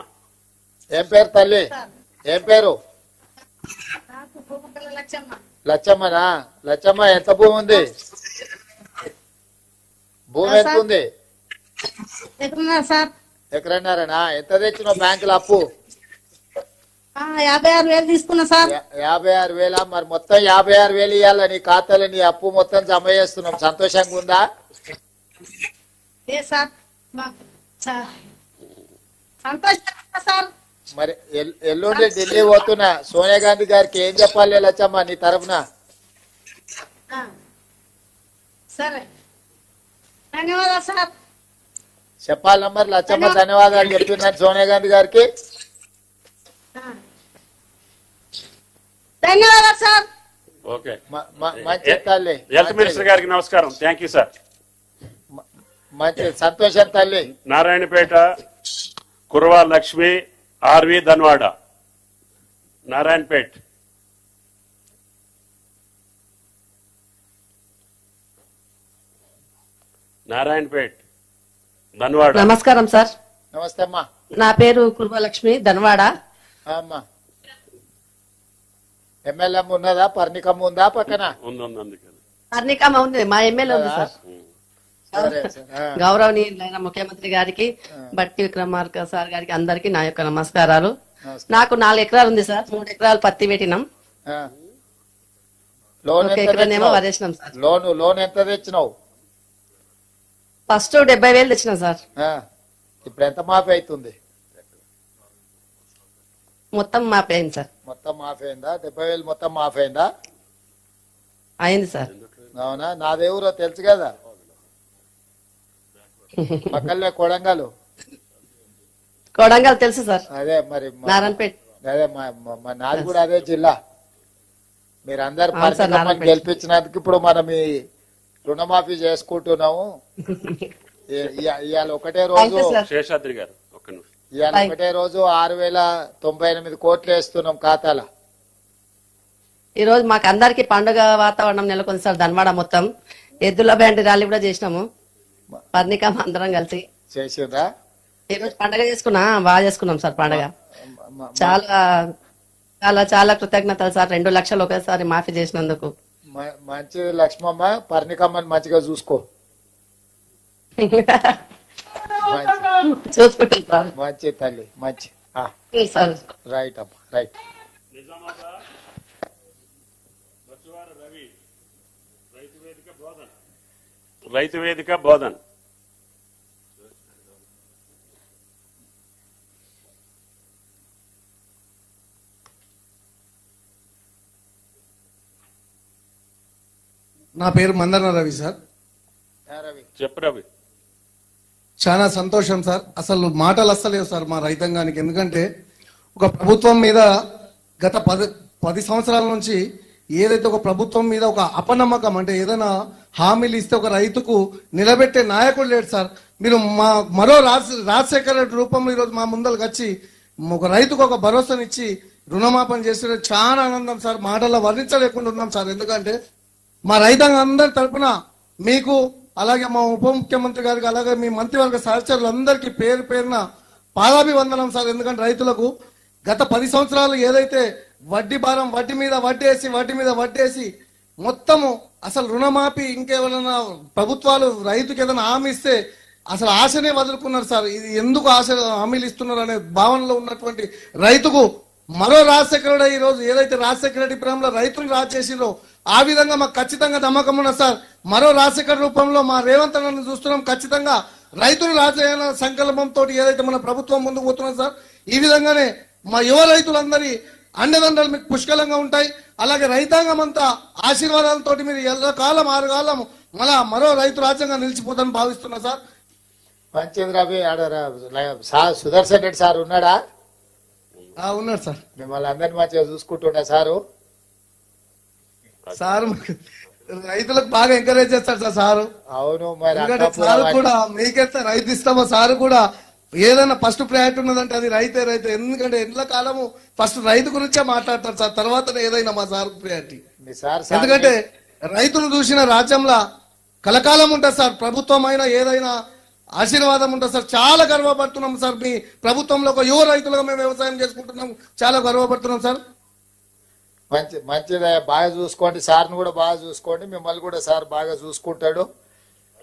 ఏం పేరు తల్లి? ఏం పేరు? లచ్చమ్మనా? లచ్చమ్మ, ఎంత భూమి ఉంది? భూమి ఎంత ఉంది? ఎకరన్నారనా? ఎంత తెచ్చినావు బ్యాంకులో అప్పు? 56,000 తీసుకున్నా సార్. 56,000. మరి మొత్తం 56,000 ఇవ్వాల నీ ఖాతాలో, నీ అప్పు మొత్తం జమ చేస్తున్నాం. సంతోషంగా ఉందా? సార్ మరి ఎల్లుండి ఢిల్లీ పోతున్నా, సోనియా గాంధీ గారికి ఏం చెప్పాలి లచ్చమ్మ నీ తరఫున? సరే, ధన్యవాదాలు సార్. చెప్పాలి మరి లచ్చమ్మ ధన్యవాదాలు చెప్తున్నాను సోనియా గాంధీ గారికి. ధన్యవాదాలు సార్. ఓకే, మంచి తల్లి. హెల్త్ మినిస్టర్ గారికి నమస్కారం. Thank you sir. మంచి సంతోషం తల్లి. నారాయణపేట కుర్వా లక్ష్మి ఆర్వి ధన్వాడ. నారాయణపేట్. నారాయణపేట్ ధన్వాడ. నమస్కారం సార్. నమస్తే అమ్మా. నా పేరు కుర్మలక్ష్మి ధన్వాడ. అమ్మా, ఎమ్మెల్యే ఉన్నదా? పర్ణికమ్మ ఉందా పక్కన? ఉంది. పర్ణికమ్మ ఉంది, మా ఎమ్మెల్యే ఉంది సార్. గౌరవనీయులైన ముఖ్యమంత్రి గారికి, బట్టి విక్రమార్క సార్ గారికి, అందరికి నా యొక్క నమస్కారాలు. నాకు 4 ఎకరాలు ఉంది సార్. 3 ఎకరాలు పత్తి పెట్టినాం, లోన్ 1 ఎకరానేమో వరేసినాం సార్. లోన్ ఎంత తెచ్చినావు? ఫస్ట్ 70,000 తెచ్చినాం సార్. ఇప్పుడు ఎంత మాఫీ అవుతుంది? మొత్తం మాఫీ అయింది సార్. మొత్తం మాఫీ అయిందా? 70,000 మొత్తం మాఫీ అయిందా? అయింది సార్. అవునా? నాదేవురో తెలుసు కదా, పక్కనే కొడంగల్ తెలుసు సార్. అదే మరి నారాయణపేట. అదే నాది కూడా అదే జిల్లా. మీరందరు పర్ణికమ్మని గెలిపించినందుకు ఇప్పుడు మనం ఈ రుణమాఫీ చేసుకుంటున్నాము. ఇవాళ ఒకటే రోజు శేషాద్రి గారు, ఇవాళ ఒకటే రోజు 6,098 కోట్లు వేస్తున్నాం ఖాతాల. ఈ రోజు మాకు అందరికి పండుగ వాతావరణం నెలకొంది సార్. ధన్వాడ మొత్తం ఎద్దుల బ్యాండ్ ర్యాలీ కూడా చేసినాము, పర్ణికమ్మ అందరం కలిసి చేసిండ్రా. ఈ రోజు పండుగ చేసుకున్నా, బాగా చేసుకున్నాం సార్ పండుగ. చాలా చాలా చాలా కృతజ్ఞతలు సార్. 2 లక్షలు ఒకేసారి మాఫీ చేసినందుకు. మంచిది లక్ష్మమ్మ, పర్ణికమ్మని మంచిగా చూసుకో. చూసుకుంటాం సార్. మంచి తల్లి, మంచి. రైట్ అమ్మా, రైట్. రైతు వేదిక బోధన్. నా పేరు మందన రవి సార్. చెప్పు రవి. చాలా సంతోషం సార్. అసలు మాటలు వస్తలేవు సార్ మా రైతాంగానికి. ఎందుకంటే ఒక ప్రభుత్వం మీద గత 10 సంవత్సరాల నుంచి ఏదైతే ఒక ప్రభుత్వం మీద ఒక అపనమ్మకం, అంటే ఏదైనా హామీలు ఇస్తే ఒక రైతుకు నిలబెట్టే నాయకుడు లేడు సార్. మీరు మరో రాజశేఖర రెడ్డి రూపంలో ఈరోజు మా ముందరకు వచ్చి ఒక రైతుకు ఒక భరోసానిచ్చి రుణమాపన చేస్తే చాలా ఆనందం సార్. మాటల్లో వర్ణించలేకుండా ఉన్నాం సార్. ఎందుకంటే మా రైతాంగం అందరి తరఫున మీకు, అలాగే మా ఉప ముఖ్యమంత్రి గారికి, అలాగే మీ మంత్రివర్గ సహచరులందరికీ పేరు పేరున పాదాభివందనం సార్. ఎందుకంటే రైతులకు గత 10 సంవత్సరాలు ఏదైతే వడ్డీ భారం, వడ్డీ మీద వడ్డేసి మొత్తము అసలు రుణమాఫీ, ఇంకేమైనా ప్రభుత్వాలు రైతుకి ఏదైనా హామీ ఇస్తే అసలు ఆశనే వదులుకున్నారు సార్. ఇది ఎందుకు ఆశ హామీలు ఇస్తున్నారు అనే భావనలో ఉన్నటువంటి రైతుకు మరో రాజశేఖర రెడ్డి, ఈ రోజు ఏదైతే రాజశేఖర రెడ్డి ప్రేమలో రైతులు రాజు చేసిందో ఆ విధంగా మాకు ఖచ్చితంగా నమ్మకం ఉన్నది సార్. మరో రాజశేఖర రూపంలో మా రేవంత్ అన్నను చూస్తున్నాం. ఖచ్చితంగా రైతులు రాజయ్య సంకల్పంతో ఏదైతే మన ప్రభుత్వం ముందుకు పోతున్నది సార్. ఈ విధంగానే మా యువ రైతులందరి అండదండలు మీకు పుష్కలంగా ఉంటాయి. అలాగే రైతాంగం అంతా ఆశీర్వాదాలతో మీరు ఎల్లకాలం 6 కాలం మరో రైతు రాజ్యంగా నిలిచిపోతానని భావిస్తున్నా సార్. మంచిది రవి. సుదర్శన్ రెడ్డి సార్ ఉన్నాడా? ఉన్నాడు సార్. మిమ్మల్ని అందరినీ మంచిగా చూసుకుంటుండే సారు. సార్ రైతులకు బాగా ఎంకరేజ్ చేస్తాడు సార్ సారు. అవును, మరి సార్ కూడా మీకెంత రైతు ఇస్తామో సార్ కూడా ఏదైనా ఫస్ట్ ప్రయారిటీ ఉన్నదంటే అది రైతే. ఎందుకంటే ఎండ్ల కాలము ఫస్ట్ రైతు గురించే మాట్లాడతారు సార్, తర్వాత ఏదైనా మా సార్ ప్రయారిటీ. ఎందుకంటే రైతును చూసిన రాజ్యంలో కలకాలం ఉంటుంది సార్. ప్రభుత్వం అయినా ఏదైనా ఆశీర్వాదం ఉంటుంది సార్. చాలా గర్వపడుతున్నాం సార్. మీ ప్రభుత్వంలో ఒక యువ రైతులుగా మేము వ్యవసాయం చేసుకుంటున్నాం, చాలా గర్వపడుతున్నాం సార్. మంచిదే, బాగా చూసుకోండి. సార్ని కూడా బాగా చూసుకోండి, మిమ్మల్ని కూడా సార్ బాగా చూసుకుంటాడు.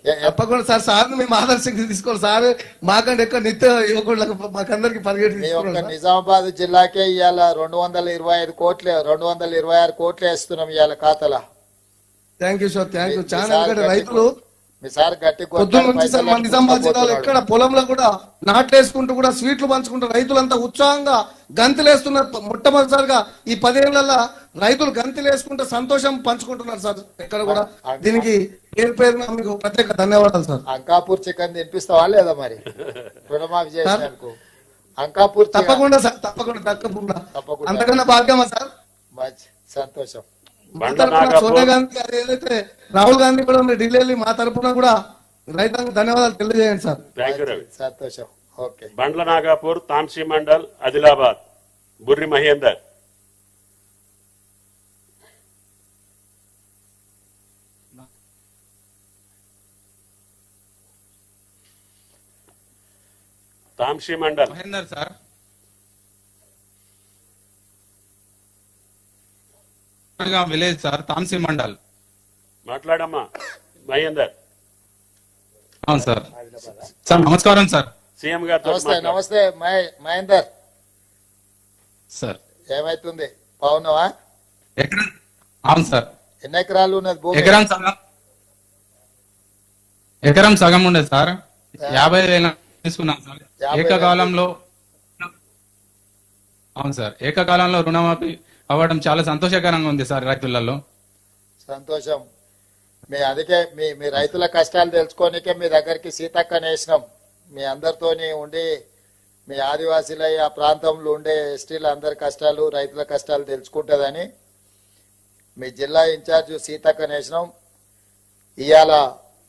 తప్పకుండా సార్, సార్ని మేము ఆదర్శంగా తీసుకోవాలి సార్. మాకంటే ఎక్కువ నిత్య యువకులకు మాకందరికి పరిగెట్టి నిజామాబాద్ జిల్లాకే ఇవాళ 225 కోట్లు 226 కోట్లు వేస్తున్నాం ఇవాళ ఖాతాలో. Thank you sir, thank you. చాలా రైతులు మీ సార్ గట్టి పొద్దున్న నుంచి సార్ మన నిజామాబాద్ జిల్లాలో ఎక్కడ పొలంలో కూడా నాట్లేసుకుంటూ కూడా స్వీట్లు పంచుకుంటూ రైతులంతా ఉత్సాహంగా గంతులేస్తున్నారు. మొట్టమొదటిసారిగా ఈ 10 ఏళ్లలో రైతులు గంతులేసుకుంటూ సంతోషం పంచుకుంటున్నారు సార్ ఎక్కడ కూడా. దీనికి పేరు పేరున మీకు ప్రత్యేక ధన్యవాదాలు సార్. అంకాపూర్ చికెన్ తినిపిస్తావా లేదా మరి రుణమాఫీ చేసినందుకు? అంకాపూర్ తప్పకుండా సార్, తప్పకుండా అంతకన్నా భాగ్యమా సార్. మంచి సంతోషం. సోనియా గాంధీ గారు ఏదైతే రాహుల్ గాంధీ కూడా ఢిల్లీ మా తరఫున కూడా రైతాంగ ధన్యవాదాలు తెలియజేయండి సార్. సంతోషం. Okay. Bandla Nagapur, Tamsi mandal, Adilabad, Burri Mahender. Tamsi mandal Mahender sir. Village sir, Tamsi mandal. మాట్లాడమ్మా మహేందర్. అవును సార్. సార్ నమస్కారం సార్. సీఎం గారు నమస్తే మహేందర్ సార్. ఏమైతుంది, బాగున్నావా? అవును సార్. ఎన్ని ఎకరాలు ఉన్నది భూమి? ఎకరం సగం ఉండేది సార్. 50,000 తీసుకున్నాం సార్ ఏకకాలంలో. అవును సార్, ఏకకాలంలో రుణమాఫీ అవ్వడం చాలా సంతోషకరంగా ఉంది సార్ రైతులలో. సంతోషం. అందుకే మీ రైతుల కష్టాలు తెలుసుకోనికే మీ దగ్గరికి సీతక్కని వేసినాం. మీ అందరితోని ఉండి మీ ఆదివాసీల ఆ ప్రాంతంలో ఉండే ఎస్టీల అందరి కష్టాలు, రైతుల కష్టాలు తెలుసుకుంటుందని మీ జిల్లా ఇన్ఛార్జ్ సీతక్కని వేసినాం. ఇవాళ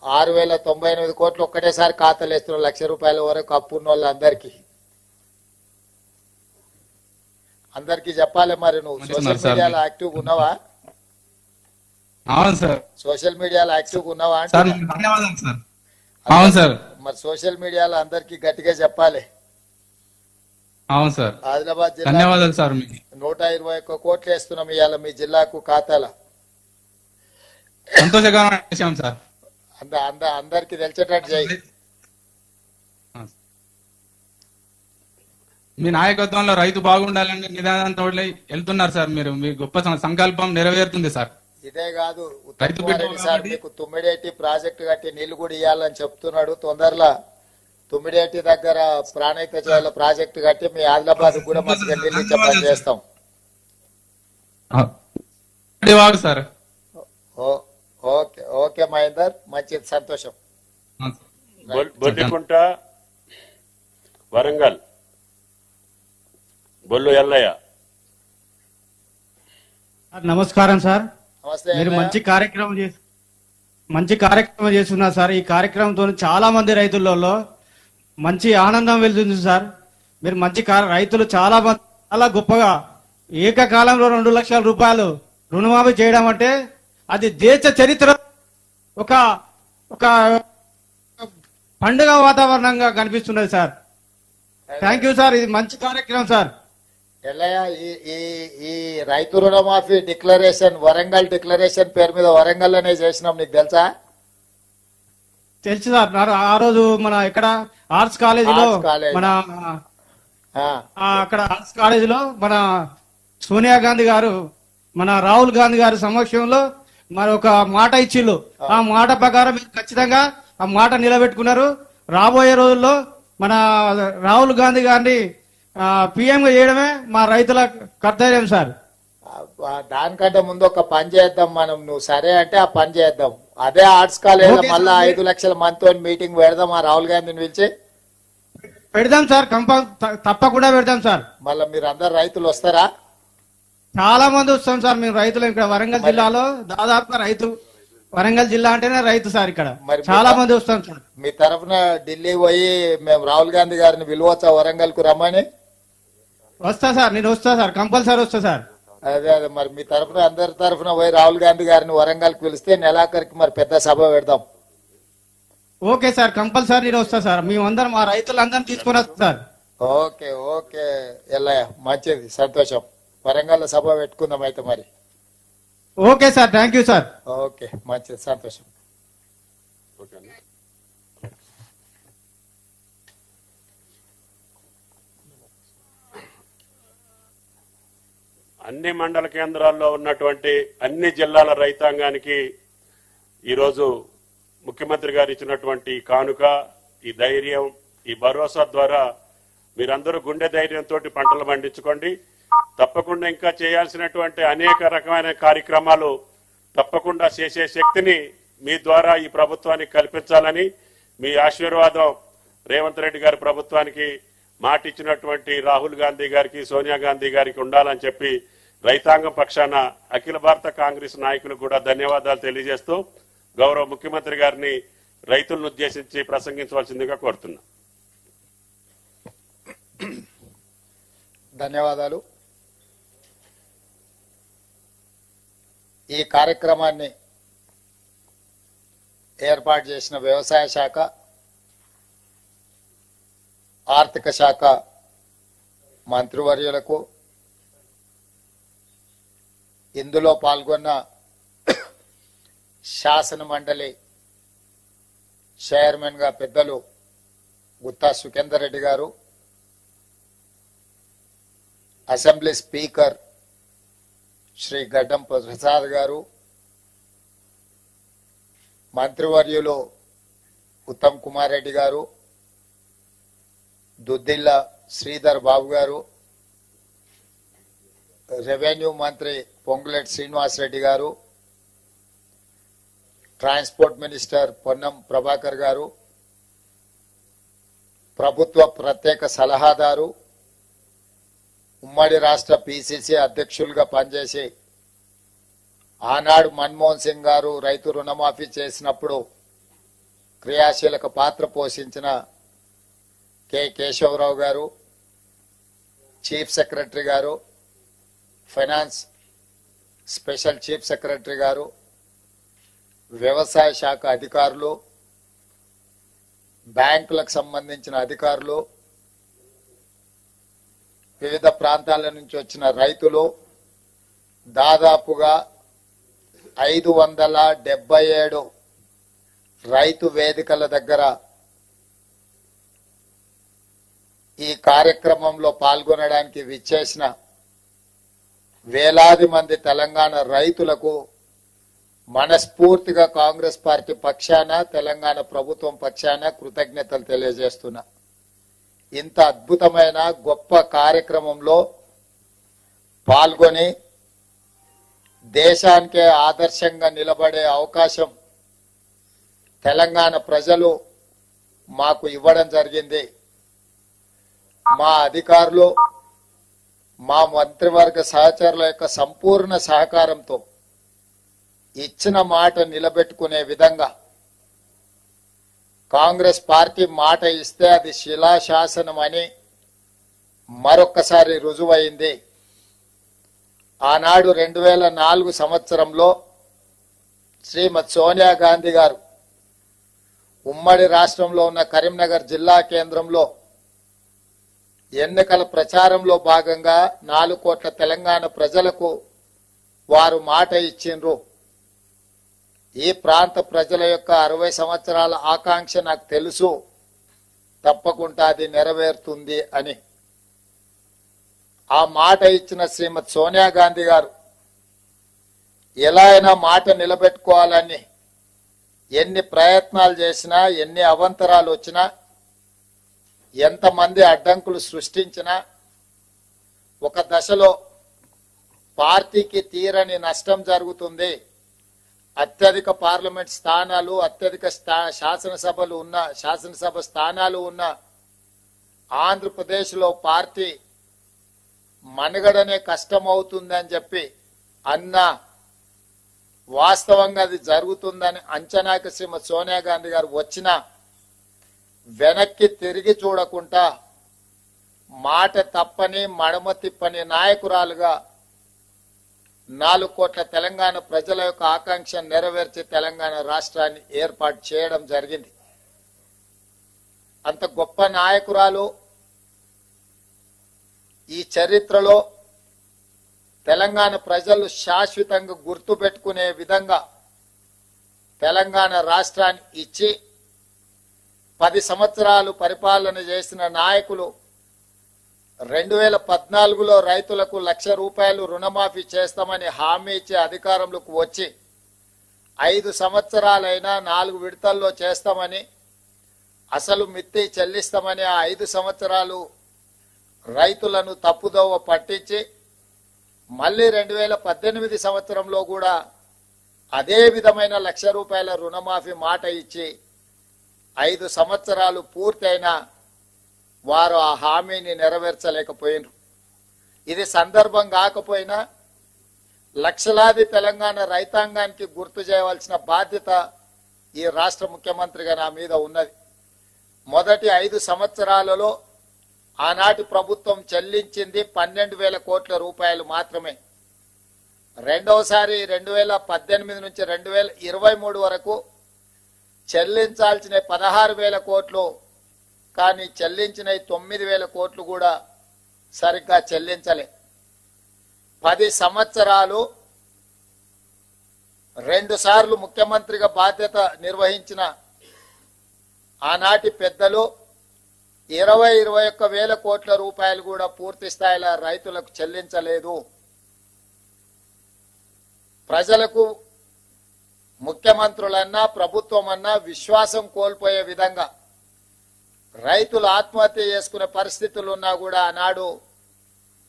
6,098 కోట్లు ఒక్కటేసారి ఖాతాలు వేస్తున్నాం. ₹1,00,000 వరకు అప్పున్న వాళ్ళందరికీ. అందరికి చెప్పాలి. మరి నువ్వు సోషల్ మీడియాలో యాక్టివ్ ఉన్నావా? అవును సార్. సోషల్ మీడియాలో యాక్టివ్ ఉన్నావా అంటే అవును సార్. మరి సోషల్ మీడియాలో అందరికి గట్టిగా చెప్పాలి. అవును సార్. ఆదిలాబాద్ జిల్లా ధన్యవాదాలు సార్. 121 కోట్లు వేస్తున్నాం ఇవాళ మీ జిల్లాకు ఖాతాల. సంతోషకరమైన విషయం సార్. అందరికి తెలిసేటట్టు చేయి. మీ నాయకత్వంలో రైతు బాగుండాలని నిదానంతో వెళ్తున్నారు సార్. మీరు మీ గొప్ప సంకల్పం నెరవేరుతుంది సార్. ఇదే కాదు, సార్ మీకు తుమ్మిడేటి ప్రాజెక్టు కట్టి నీళ్లు కూడా ఇవ్వాలని చెప్తున్నాడు. తొందరలో తుమ్మిడేటి దగ్గర ప్రాణహిత చేయాల ప్రాజెక్టు కట్టి మీ ఆదిలాబాద్ కూడా మంచిగా నీళ్ళు ఇచ్చే పని చేస్తాం సార్. ఓకే ఓకే మహేందర్, మంచిది, సంతోషం. బొల్లికుంట, వరంగల్, బొల్లు ఎల్లయ్య. నమస్కారం సార్. నమస్తే. మీరు మంచి కార్యక్రమం చేస్తున్నారు సార్. ఈ కార్యక్రమంతో చాలా మంది రైతులలో మంచి ఆనందం వెళ్తుంది సార్. మీరు రైతులు చాలా గొప్పగా ఏకకాలంలో 2 లక్షల రూపాయలు రుణమాఫీ చేయడం అంటే అది దేశ చరిత్ర ఒక పండుగ వాతావరణంగా కనిపిస్తున్నది సార్. Thank you sir. ఇది మంచి కార్యక్రమం సార్. ఎల్లయ్య, ఈ రైతు రుణమాఫీ డిక్లరేషన్ వరంగల్ డిక్లరేషన్ పేరు మీద వరంగల్ అనే చేసినాం, నీకు తెలుసా? తెలుసు సార్. ఆ రోజు మన ఇక్కడ ఆర్ట్స్ కాలేజీలో మన అక్కడ ఆర్ట్స్ కాలేజీలో మన సోనియా గాంధీ గారు మన రాహుల్ గాంధీ గారి సమక్షంలో మరి ఒక మాట ఇచ్చిళ్ళు. ఆ మాట ప్రకారం ఖచ్చితంగా ఆ మాట నిలబెట్టుకున్నారు. రాబోయే రోజుల్లో మన రాహుల్ గాంధీ గారిని పిఎం చేయడమే మా రైతుల కర్తవ్యం సార్. దానికంటే ముందు ఒక పని చేద్దాం మనం. నువ్వు సరే అంటే ఆ పని చేద్దాం. అదే ఆర్ట్స్ కాలేజ్ మళ్ళా 5 లక్షల మందితో మీటింగ్ పెడదాం. ఆ రాహుల్ గాంధీని పిలిచి పెడదాం సార్. తప్పకుండా పెడదాం సార్. మళ్ళీ మీరు అందరు రైతులు వస్తారా? చాలా మంది వస్తాం సార్. మేము రైతులు ఇక్కడ వరంగల్ జిల్లాలో దాదాపుగా వరంగల్ జిల్లా అంటేనే రైతు సార్. ఇక్కడ చాలా మంది వస్తాం సార్. మీ తరఫున ఢిల్లీ పోయి మేము రాహుల్ గాంధీ గారిని పిలవచ్చా వరంగల్ కు రమ్మని? వస్తా సార్, నేను వస్తా సార్, కంపల్సరీ వస్తా సార్. అదే అదే మరి మీ తరఫున అందరి తరఫున పోయి రాహుల్ గాంధీ గారిని వరంగల్కి పిలిస్తే నెలాఖరికి మరి పెద్ద సభ పెడదాం. ఓకే సార్, కంపల్సరీ నేను వస్తా సార్. మేమందరం మా రైతులందరినీ తీసుకుని వస్తాం సార్. ఓకే ఓకే ఎల్లయ్య, మంచిది, సంతోషం. వరంగల్ సభ పెట్టుకుందాం అయితే మరి. Okay sir, thank you sir. Okay మంచిది, సంతోషం. అన్ని మండల కేంద్రాల్లో ఉన్నటువంటి అన్ని జిల్లాల రైతాంగానికి ఈరోజు ముఖ్యమంత్రి గారు ఇచ్చినటువంటి కానుక, ఈ ధైర్యం, ఈ భరోసా ద్వారా మీరందరూ గుండె ధైర్యంతో పంటలు పండించుకోండి. తప్పకుండా ఇంకా చేయాల్సినటువంటి అనేక రకమైన కార్యక్రమాలు తప్పకుండా చేసే శక్తిని మీ ద్వారా ఈ ప్రభుత్వానికి కల్పించాలని, మీ ఆశీర్వాదం రేవంత్ రెడ్డి గారి ప్రభుత్వానికి మాట ఇచ్చినటువంటి రాహుల్ గాంధీ గారికి, సోనియా గాంధీ గారికి ఉండాలని చెప్పి రైతాంగం పక్షాన అఖిల భారత కాంగ్రెస్ నాయకులకు కూడా ధన్యవాదాలు తెలియజేస్తూ గౌరవ ముఖ్యమంత్రి గారిని రైతులను ఉద్దేశించి ప్రసంగించవలసిందిగా కోరుతున్నా. ధన్యవాదాలు. ఈ కార్యక్రమాన్ని ఏర్పాటు చేసిన వ్యవసాయ శాఖ, ఆర్థిక శాఖ మంత్రివర్యులకు, ఇందులో పాల్గొన్న శాసన మండలి చైర్మన్ గా పెద్దలు గుత్తా సుఖేందర్ రెడ్డి గారు, అసెంబ్లీ స్పీకర్ శ్రీ గడ్డం ప్రసాద్ గారు, మంత్రివర్యులు ఉత్తమ్ కుమార్ రెడ్డి గారు, దుద్దిల్ల శ్రీధర్ బాబు గారు, రెవెన్యూ మంత్రి పొంగులేటి శ్రీనివాసరెడ్డి గారు, ట్రాన్స్పోర్ట్ మినిస్టర్ పొన్నం ప్రభాకర్ గారు, ప్రభుత్వ ప్రత్యేక సలహాదారు, ఉమ్మడి రాష్ట్ర పిసిసి అధ్యక్షులుగా పనిచేసి ఆనాడు మన్మోహన్ సింగ్ గారు రైతు రుణమాఫీ చేసినప్పుడు క్రియాశీలక పాత్ర పోషించిన కె కేశవరావు గారు, చీఫ్ సెక్రటరీ గారు, ఫైనాన్స్ స్పెషల్ చీఫ్ సెక్రటరీ గారు, వ్యవసాయ శాఖ అధికారులు, బ్యాంకులకు సంబంధించిన అధికారులు, వివిధ ప్రాంతాల నుంచి వచ్చిన రైతులు, దాదాపుగా 577 రైతు వేదికల దగ్గర ఈ కార్యక్రమంలో పాల్గొనడానికి విచ్చేసిన వేలాది మంది తెలంగాణ రైతులకు మనస్ఫూర్తిగా కాంగ్రెస్ పార్టీ పక్షాన, తెలంగాణ ప్రభుత్వం పక్షాన కృతజ్ఞతలు తెలియజేస్తున్నా. ఇంత అద్భుతమైన గొప్ప కార్యక్రమంలో పాల్గొని దేశానికే ఆదర్శంగా నిలబడే అవకాశం తెలంగాణ ప్రజలు మాకు ఇవ్వడం జరిగింది. మా అధికారులు, మా మంత్రివర్గ సహచరుల యొక్క సంపూర్ణ సహకారంతో ఇచ్చిన మాట నిలబెట్టుకునే విధంగా కాంగ్రెస్ పార్టీ మాట ఇస్తే అది శిలాశాసనం అని మరొక్కసారి రుజువైంది. ఆనాడు 2004 సంవత్సరంలో శ్రీమతి సోనియా గాంధీ గారు ఉమ్మడి రాష్ట్రంలో ఉన్న కరీంనగర్ జిల్లా కేంద్రంలో ఎన్నికల ప్రచారంలో భాగంగా 4 కోట్ల తెలంగాణ ప్రజలకు వారు మాట ఇచ్చిండ్రు. ఈ ప్రాంత ప్రజల యొక్క 60 సంవత్సరాల ఆకాంక్ష నాకు తెలుసు, తప్పకుండా అది నెరవేరుతుంది అని ఆ మాట ఇచ్చిన శ్రీమతి సోనియా గాంధీ గారు ఎలా అయినా మాట నిలబెట్టుకోవాలని ఎన్ని ప్రయత్నాలు చేసినా, ఎన్ని అవాంతరాలు వచ్చినా, ఎంతమంది అడ్డంకులు సృష్టించినా, ఒక దశలో పార్టీకి తీరని నష్టం జరుగుతుంది, అత్యధిక పార్లమెంట్ స్థానాలు, అత్యధిక శాసనసభ స్థానాలు ఉన్న ఆంధ్రప్రదేశ్లో పార్టీ మనుగడనే కష్టమవుతుందని చెప్పి అన్నా, వాస్తవంగా అది జరుగుతుందని అంచనాకి శ్రీమతి సోనియా గాంధీ గారు వచ్చినా వెనక్కి తిరిగి చూడకుండా మాట తప్పని, మడమ తిప్పని నాయకురాలుగా 4 కోట్ల తెలంగాణ ప్రజల యొక్క ఆకాంక్ష నెరవేర్చి తెలంగాణ రాష్ట్రాన్ని ఏర్పాటు చేయడం జరిగింది. అంత గొప్ప నాయకురాలు ఈ చరిత్రలో తెలంగాణ ప్రజలు శాశ్వతంగా గుర్తుపెట్టుకునే విధంగా తెలంగాణ రాష్ట్రాన్ని ఇచ్చి 10 సంవత్సరాలు పరిపాలన చేసిన నాయకులు 2014లో రైతులకు ₹1,00,000 రుణమాఫీ చేస్తామని హామీ ఇచ్చి అధికారంలోకి వచ్చి 5 సంవత్సరాలైనా 4 విడతల్లో చేస్తామని, అసలు మిత్తి చెల్లిస్తామని ఆ 5 సంవత్సరాలు రైతులను తప్పుదోవ పట్టించి మళ్ళీ 2018 సంవత్సరంలో కూడా అదే విధమైన ₹1,00,000 రుణమాఫీ మాట ఇచ్చి 5 సంవత్సరాలు పూర్తయినా వారు ఆ హామీని నెరవేర్చలేకపోయినారు. ఇది సందర్భం కాకపోయినా లక్షలాది తెలంగాణ రైతాంగానికి గుర్తు చేయవలసిన బాధ్యత ఈ రాష్ట్ర ముఖ్యమంత్రిగా నా మీద ఉన్నది. మొదటి 5 సంవత్సరాలలో ఆనాటి ప్రభుత్వం చెల్లించింది 12,000 కోట్ల రూపాయలు మాత్రమే. రెండవసారి 2018 నుంచి 2023 వరకు చెల్లించాల్సిన 16,000 కోట్లు, కానీ చెల్లించిన 9,000 కోట్లు కూడా సరిగ్గా చెల్లించలే. 10 సంవత్సరాలు 2 సార్లు ముఖ్యమంత్రిగా బాధ్యత నిర్వహించిన ఆనాటి పెద్దలు 21,000 కోట్ల రూపాయలు కూడా పూర్తి స్థాయిలో రైతులకు చెల్లించలేదు. ప్రజలకు ముఖ్యమంత్రులన్నా ప్రభుత్వం అన్నా విశ్వాసం కోల్పోయే విధంగా రైతులు ఆత్మహత్య చేసుకునే పరిస్థితులు ఉన్నా కూడా ఆనాడు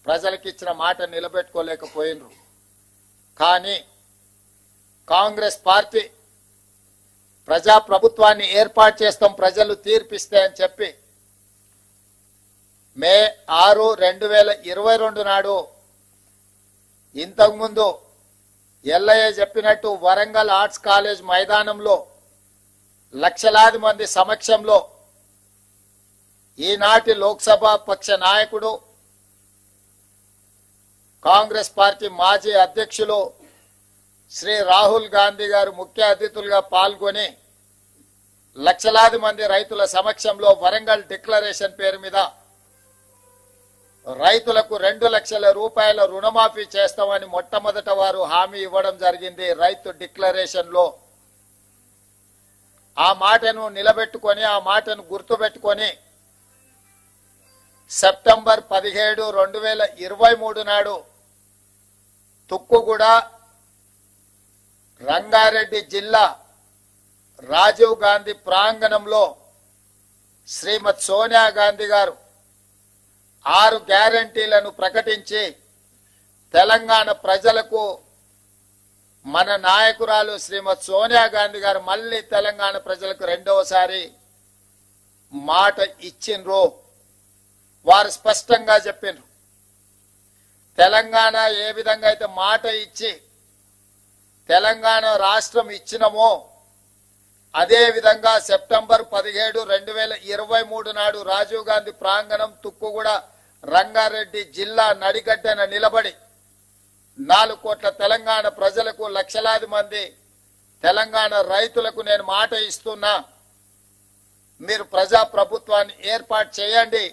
ప్రజలకు ఇచ్చిన మాట నిలబెట్టుకోలేకపోయినరు. కానీ కాంగ్రెస్ పార్టీ ప్రజా ప్రభుత్వాన్ని ఏర్పాటు చేస్తాం, ప్రజలు తీర్పిస్తే అని చెప్పి మే 6, 2022 నాడు ఇంతకుముందు ఎల్లయ్య చెప్పినట్టు వరంగల్ ఆర్ట్స్ కాలేజ్ మైదానంలో లక్షలాది మంది సమక్షంలో ఈనాటి లోక్సభ పక్ష నాయకుడు కాంగ్రెస్ పార్టీ మాజీ అధ్యక్షులు శ్రీ రాహుల్ గాంధీ గారు ముఖ్య అతిథులుగా పాల్గొని లక్షలాది మంది రైతుల సమక్షంలో వరంగల్ డిక్లరేషన్ పేరు మీద రైతులకు 2,00,000 రూపాయల రుణమాఫీ చేస్తామని మొట్టమొదట వారు హామీ ఇవ్వడం జరిగింది. రైతు డిక్లరేషన్ లో ఆ మాటను నిలబెట్టుకొని, ఆ మాటను గుర్తుపెట్టుకొని సెప్టెంబర్ 17, 2023 నాడు తుక్కుగూడ రంగారెడ్డి జిల్లా రాజీవ్ గాంధీ ప్రాంగణంలో శ్రీమతి సోనియా గాంధీ గారు 6 గ్యారంటీలను ప్రకటించి తెలంగాణ ప్రజలకు మన నాయకురాలు శ్రీమతి సోనియా గాంధీ గారు మళ్ళీ తెలంగాణ ప్రజలకు రెండవసారి మాట ఇచ్చిండ్రు. వారు స్పష్టంగా చెప్పినారు, తెలంగాణ ఏ విధంగా అయితే మాట ఇచ్చి తెలంగాణ రాష్ట్రం ఇచ్చినమో అదే విధంగా సెప్టెంబర్ 17, 2023 నాడు రాజీవ్ గాంధీ ప్రాంగణం తుక్కుగూడ రంగారెడ్డి జిల్లా నడిగడ్డన నిలబడి 4 కోట్ల తెలంగాణ ప్రజలకు, లక్షలాది మంది తెలంగాణ రైతులకు నేను మాట ఇస్తున్నా, మీరు ప్రజా ప్రభుత్వాన్ని ఏర్పాటు చేయండి,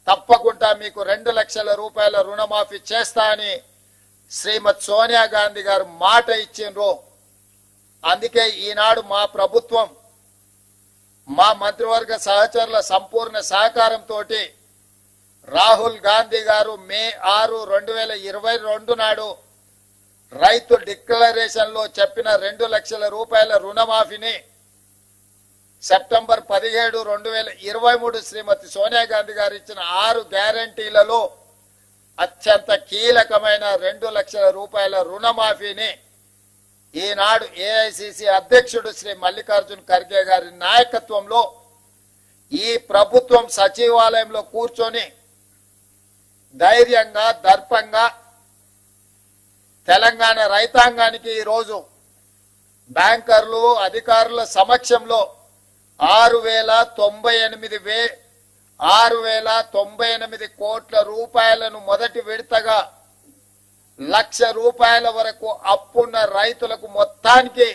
తప్పకుండా మీకు 2,00,000 రూపాయల రుణమాఫీ చేస్తా అని శ్రీమతి సోనియా గాంధీ గారు మాట ఇచ్చిండ్రు. అందుకే ఈనాడు మా ప్రభుత్వం, మా మంత్రివర్గ సహచరుల సంపూర్ణ సహకారంతో రాహుల్ గాంధీ గారు మే 6, 2022 నాడు రైతు డిక్లరేషన్ లో చెప్పిన 2,00,000 రూపాయల రుణమాఫీని సెప్టెంబర్ 17, 2023 శ్రీమతి సోనియా గాంధీ గారు ఇచ్చిన 6 గ్యారంటీలలో అత్యంత కీలకమైన 2,00,000 రూపాయల రుణమాఫీని ఈనాడు ఏఐసిసి అధ్యక్షుడు శ్రీ మల్లికార్జున్ ఖర్గే గారి నాయకత్వంలో ఈ ప్రభుత్వం సచివాలయంలో కూర్చొని ధైర్యంగా, దర్పంగా తెలంగాణ రైతాంగానికి ఈరోజు బ్యాంకర్లు, అధికారుల సమక్షంలో 6,098 కోట్ల రూపాయలను మొదటి విడతగా 1,00,000 రూపాయల వరకు అప్పున్న రైతులకు మొత్తానికి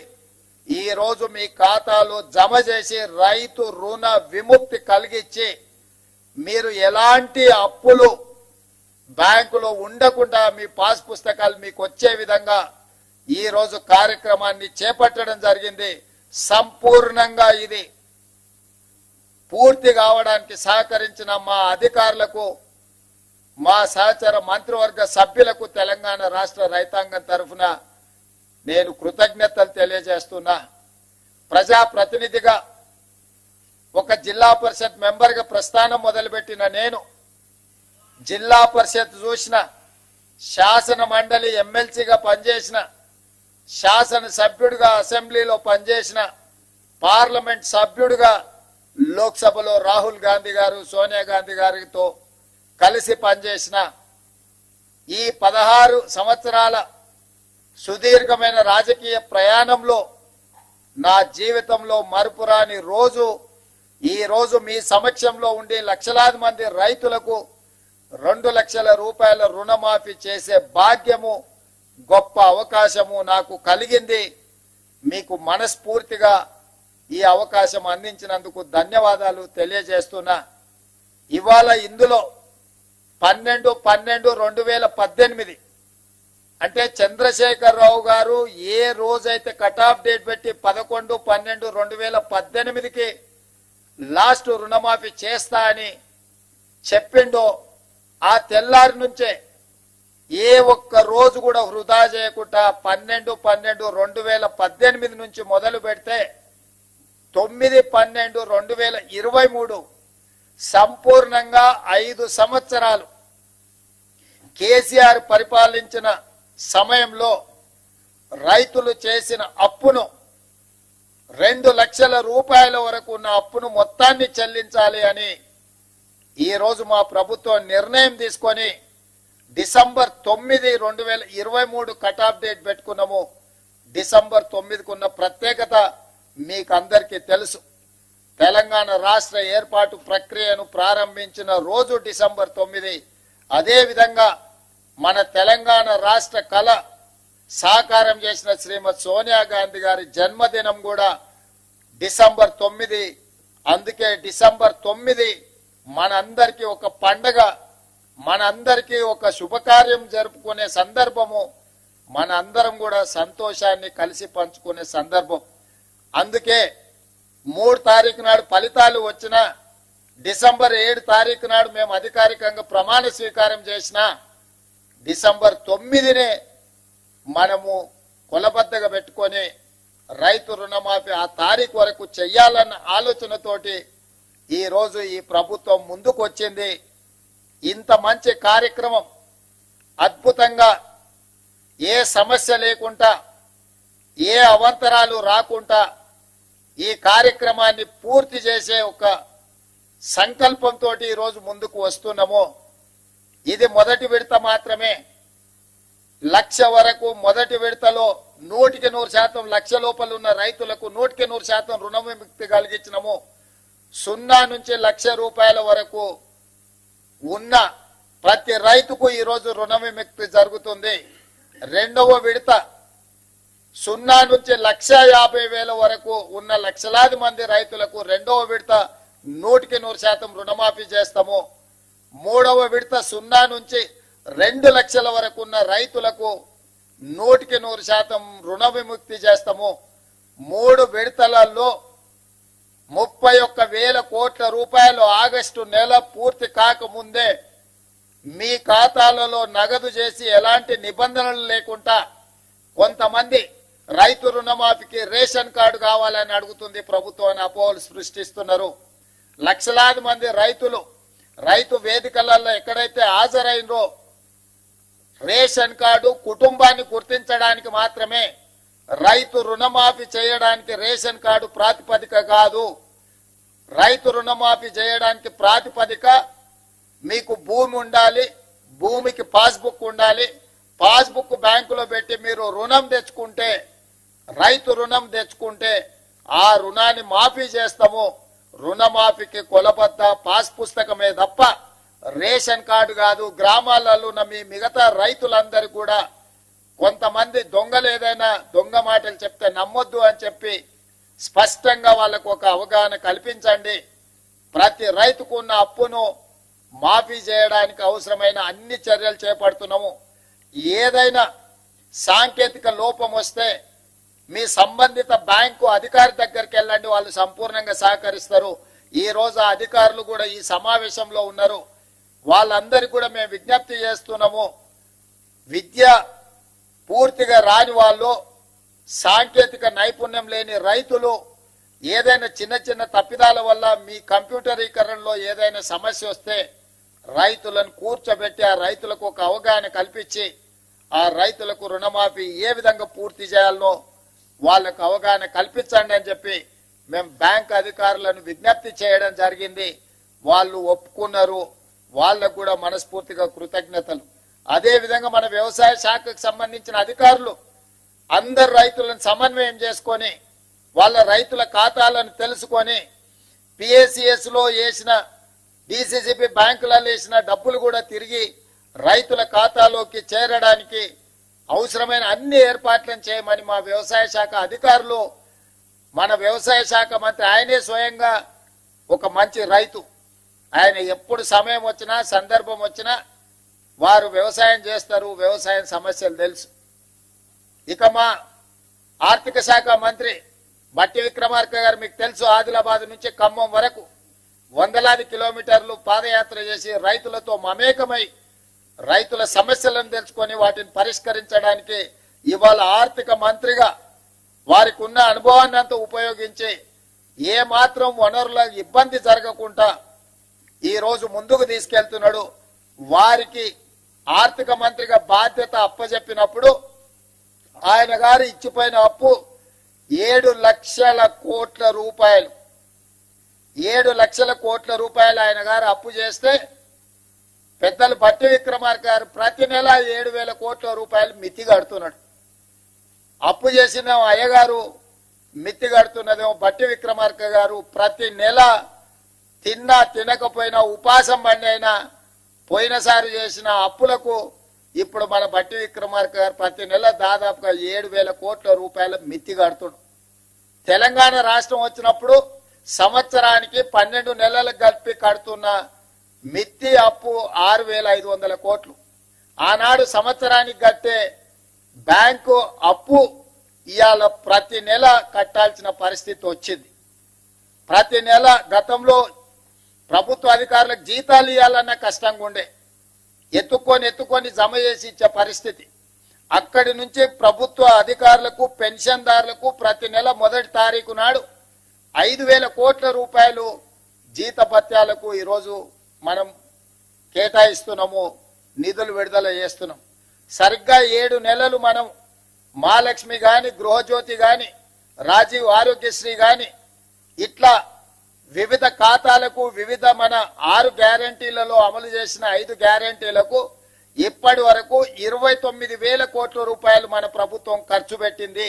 ఈ రోజు మీ ఖాతాలో జమ చేసి రైతు రుణ విముక్తి కలిగించి మీరు ఎలాంటి అప్పులు బ్యాంకులో ఉండకుండా మీ పాస్ పుస్తకాలు మీకు వచ్చే విధంగా ఈ రోజు కార్యక్రమాన్ని చేపట్టడం జరిగింది. సంపూర్ణంగా ఇది పూర్తి కావడానికి సహకరించిన మా అధికారులకు, మా సహచర మంత్రివర్గ సభ్యులకు తెలంగాణ రాష్ట్ర రైతాంగం తరఫున నేను కృతజ్ఞతలు తెలియజేస్తున్నా. ప్రజాప్రతినిధిగా ఒక జిల్లా పరిషత్ మెంబర్గా ప్రస్థానం మొదలుపెట్టిన నేను జిల్లా పరిషత్ చూసిన, శాసన మండలి ఎమ్మెల్సీగా పనిచేసిన, శాసన సభ్యుడిగా అసెంబ్లీలో పనిచేసిన, పార్లమెంట్ సభ్యుడిగా లోక్సభలో రాహుల్ గాంధీ గారు, సోనియా గాంధీ గారితో కలిసి పనిచేసిన ఈ 16 సంవత్సరాల సుదీర్ఘమైన రాజకీయ ప్రయాణంలో నా జీవితంలో మరుపురాని రోజు ఈ రోజు మీ సమక్షంలో ఉండి లక్షలాది మంది రైతులకు 2 లక్షల రూపాయల రుణమాఫీ చేసే భాగ్యము, గొప్ప అవకాశము నాకు కలిగింది. మీకు మనస్ఫూర్తిగా ఈ అవకాశం అందించినందుకు ధన్యవాదాలు తెలియజేస్తున్నా. ఇవాళ ఇందులో 12/12/2018 అంటే చంద్రశేఖరరావు గారు ఏ రోజైతే కట్ ఆఫ్ డేట్ పెట్టి 11/12/2018కి లాస్ట్ రుణమాఫీ చేస్తా అని చెప్పిండో ఆ తెల్లారి నుంచే ఏ ఒక్క రోజు కూడా వృధా చేయకుండా 12/12/2018 నుంచి మొదలు పెడితే 9/12/2023 సంపూర్ణంగా 5 సంవత్సరాలు కేసీఆర్ పరిపాలించిన సమయంలో రైతులు చేసిన అప్పును 2 లక్షల రూపాయల వరకు ఉన్న అప్పును మొత్తాన్ని చెల్లించాలి అని ఈ రోజు మా ప్రభుత్వం నిర్ణయం తీసుకొని డిసెంబర్ 9, 2023 కట్ ఆఫ్ డేట్ పెట్టుకున్నాము. డిసెంబర్ 9కు ఉన్న ప్రత్యేకత మీకు అందరికీ తెలుసు. తెలంగాణ రాష్ట్ర ఏర్పాటు ప్రక్రియను ప్రారంభించిన రోజు డిసెంబర్ 9. అదే విధంగా మన తెలంగాణ రాష్ట్ర కళ సాకారం చేసిన శ్రీమతి సోనియా గాంధీ గారి జన్మదినం కూడా డిసెంబర్ 9. అందుకే డిసెంబర్ 9 మనందరికీ ఒక పండగ, మనందరికీ ఒక శుభకార్యం జరుపుకునే సందర్భము, మనందరం కూడా సంతోషాన్ని కలిసి పంచుకునే సందర్భం. అందుకే 3 తారీఖు నాడు ఫలితాలు వచ్చిన డిసెంబర్ 7 తారీఖు నాడు మేము అధికారికంగా ప్రమాణ స్వీకారం చేసిన డిసెంబర్ 9నే మనము కొలబద్దగా పెట్టుకొని రైతు రుణమాఫీ ఆ తారీఖు వరకు చెయ్యాలన్న ఆలోచనతోటి ఈ రోజు ఈ ప్రభుత్వం ముందుకు వచ్చింది. ఇంత మంచి కార్యక్రమం అద్భుతంగా ఏ సమస్య లేకుండా ఏ అవాంతరాలు రాకుండా ఈ కార్యక్రమాన్ని పూర్తి చేసే ఒక సంకల్పంతో ఈ రోజు ముందుకు వస్తున్నాము. ఇది మొదటి విడత మాత్రమే. 1,00,000 వరకు మొదటి విడతలో 100% 1,00,000 లోపల ఉన్న రైతులకు 100% రుణ విముక్తి కలిగించినము. 0 నుంచి 1,00,000 రూపాయల వరకు ఉన్న ప్రతి రైతుకు ఈ రోజు రుణ విముక్తి జరుగుతుంది. రెండవ విడత 0 నుంచి 1,50,000 వరకు ఉన్న లక్షలాది మంది రైతులకు రెండవ విడత 100% రుణమాఫీ చేస్తాము. మూడవ విడత 0 నుంచి 2 లక్షల వరకు ఉన్న రైతులకు 100% రుణ విముక్తి చేస్తాము. 3 విడతలలో 31,000 కోట్ల రూపాయలు ఆగస్టు నెల పూర్తి కాకముందే మీ ఖాతాలలో నగదు చేసి ఎలాంటి నిబంధనలు లేకుండా కొంతమంది రైతు రుణమాఫీకి రేషన్ కార్డు కావాలని అడుగుతుంది ప్రభుత్వాన్ని అపోహలు సృష్టిస్తున్నారు. లక్షలాది మంది రైతులు రైతు వేదికలలో ఎక్కడైతే హాజరైనరో రేషన్ కార్డు కుటుంబాన్ని గుర్తించడానికి మాత్రమే, రైతు రుణమాఫీ చేయడానికి రేషన్ కార్డు ప్రాతిపదిక కాదు. రైతు రుణమాఫీ చేయడానికి ప్రాతిపదిక మీకు భూమి ఉండాలి, భూమికి పాస్బుక్ ఉండాలి. పాస్బుక్ బ్యాంకులో పెట్టి మీరు రుణం తెచ్చుకుంటే, రైతు రుణం తెచ్చుకుంటే ఆ రుణాన్ని మాఫీ చేస్తాము. రుణమాఫీకి కొలబద్ద పాస్ పుస్తకమే తప్ప రేషన్ కార్డు కాదు, గ్రామాలలో ఉన్న మీ మిగతా రైతులందరూ కూడా కొంతమంది దొంగలు ఏదైనా దొంగ మాటలు చెప్తే నమ్మొద్దు అని చెప్పి స్పష్టంగా వాళ్ళకు ఒక అవగాహన కల్పించండి. ప్రతి రైతుకు ఉన్న అప్పును మాఫీ చేయడానికి అవసరమైన అన్ని చర్యలు చేపడుతున్నాము. ఏదైనా సాంకేతిక లోపం వస్తే మీ సంబంధిత బ్యాంకు అధికారి దగ్గరికి వెళ్ళండి, వాళ్ళు సంపూర్ణంగా సహకరిస్తారు. ఈ రోజు ఆ అధికారులు కూడా ఈ సమావేశంలో ఉన్నారు. వాళ్ళందరికీ కూడా మేము విజ్ఞప్తి చేస్తున్నాము, విద్య పూర్తిగా రాని వాళ్ళు, సాంకేతిక నైపుణ్యం లేని రైతులు ఏదైనా చిన్న చిన్న తప్పిదాల వల్ల మీ కంప్యూటరీకరణలో ఏదైనా సమస్య వస్తే రైతులను కూర్చోబెట్టి ఆ రైతులకు ఒక అవగాహన కల్పించి ఆ రైతులకు రుణమాఫీ ఏ విధంగా పూర్తి చేయాలనో వాళ్ళకు అవగాహన కల్పించండి అని చెప్పి మేము బ్యాంక్ అధికారులను విజ్ఞప్తి చేయడం జరిగింది. వాళ్ళు ఒప్పుకున్నారు. వాళ్ళకు కూడా మనస్ఫూర్తిగా కృతజ్ఞతలు. అదే విధంగా మన వ్యవసాయ శాఖకు సంబంధించిన అధికారులు అందరు రైతులను సమన్వయం చేసుకొని వాళ్ళ రైతుల ఖాతాలను తెలుసుకొని పిఏసిఎస్ లో వేసిన డిసిసిబి బ్యాంకులలో వేసిన డబ్బులు కూడా తిరిగి రైతుల ఖాతాలోకి చేరడానికి అవసరమైన అన్ని ఏర్పాట్లను చేయమని మా వ్యవసాయ శాఖ అధికారులు, మన వ్యవసాయ శాఖ మంత్రి ఆయనే స్వయంగా ఒక మంచి రైతు, ఆయన ఎప్పుడు సమయం వచ్చినా సందర్భం వచ్చినా వారు వ్యవసాయం చేస్తారు, వ్యవసాయం సమస్యలు తెలుసు. ఇక మా ఆర్థిక శాఖ మంత్రి బట్టి విక్రమార్క గారు మీకు తెలుసు, ఆదిలాబాద్ నుంచి ఖమ్మం వరకు వందలాది కిలోమీటర్లు పాదయాత్ర చేసి రైతులతో మమేకమై రైతుల సమస్యలను తెలుసుకొని వాటిని పరిష్కరించడానికి ఇవాళ ఆర్థిక మంత్రిగా వారికి ఉన్న అనుభవాన్ని అంతా ఉపయోగించి ఏ మాత్రం వనరుల ఇబ్బంది జరగకుండా ఈ రోజు ముందుకు తీసుకెళ్తున్నాడు. వారికి ఆర్థిక మంత్రిగా బాధ్యత అప్పజెప్పినప్పుడు ఆయన గారు ఇచ్చిపోయిన అప్పు 7 లక్షల కోట్ల రూపాయలు. 7 లక్షల కోట్ల రూపాయలు ఆయన గారు అప్పు చేస్తే పెద్దలు బట్టి విక్రమార్క గారు ప్రతి నెల 7,000 కోట్ల రూపాయలు మిత్తి కడుతున్నాడు. అప్పు చేసిన అయ్యగారు మిత్తి కడుతున్నదేమో బట్టి విక్రమార్క గారు ప్రతి నెల తిన్నా తినకపోయినా ఉపాసం బండి అయినా పోయినసారి చేసిన అప్పులకు ఇప్పుడు మన బట్టి విక్రమార్క గారు ప్రతి నెల దాదాపుగా 7,000 కోట్ల రూపాయల మిత్తి కడుతున్నాడు. తెలంగాణ రాష్ట్రం వచ్చినప్పుడు సంవత్సరానికి 12 నెలలకు కలిపి కడుతున్న మిత్తి అప్పు 6,500 కోట్లు. ఆనాడు సంవత్సరానికి కట్టే బ్యాంకు అప్పు ఇవాళ ప్రతి నెల కట్టాల్సిన పరిస్థితి వచ్చింది. ప్రతి నెల గతంలో ప్రభుత్వ అధికారులకు జీతాలు ఇవ్వాలన్న కష్టంగా ఉండే, ఎత్తుకొని జమ చేసి ఇచ్చే పరిస్థితి. అక్కడి నుంచి ప్రభుత్వ అధికారులకు పెన్షన్దారులకు ప్రతి నెల మొదటి తారీఖు నాడు 5,000 కోట్ల రూపాయలు జీతభత్యాలకు ఈరోజు మనం కేటాయిస్తున్నాము, నిధులు విడుదల చేస్తున్నాం. సరిగ్గా 7 నెలలు మనం మహాలక్ష్మి గాని, గృహజ్యోతి గాని, రాజీవ్ ఆరోగ్యశ్రీ గాని ఇట్లా వివిధ ఖాతాలకు వివిధ మన 6 గ్యారంటీలలో అమలు చేసిన 5 గ్యారంటీలకు ఇప్పటి వరకు 29,000 కోట్ల రూపాయలు మన ప్రభుత్వం ఖర్చు పెట్టింది.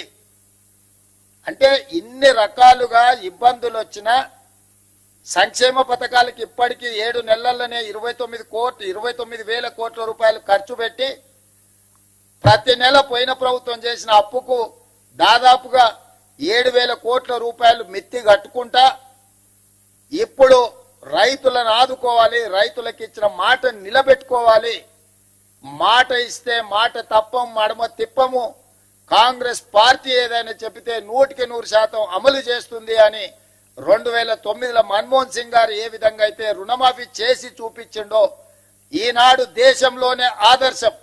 అంటే ఇన్ని రకాలుగా ఇబ్బందులు వచ్చినా సంక్షేమ పథకాలకు ఇప్పటికీ 7 నెలల్లోనే 29,000 కోట్ల రూపాయలు ఖర్చు పెట్టి ప్రతి నెల పోయిన ప్రభుత్వం చేసిన అప్పుకు దాదాపుగా 7,000 కోట్ల రూపాయలు మిత్తి కట్టుకుంటా ఇప్పుడు రైతులను ఆదుకోవాలి, రైతులకు ఇచ్చిన మాట నిలబెట్టుకోవాలి. మాట ఇస్తే మాట తప్పం, మడమ తిప్పము. కాంగ్రెస్ పార్టీ ఏదైనా చెబితే 100% అమలు చేస్తుంది అని 2009లో మన్మోహన్ సింగ్ గారు ఏ విధంగా అయితే రుణమాఫీ చేసి చూపించిండో ఈనాడు దేశంలోనే ఆదర్శం.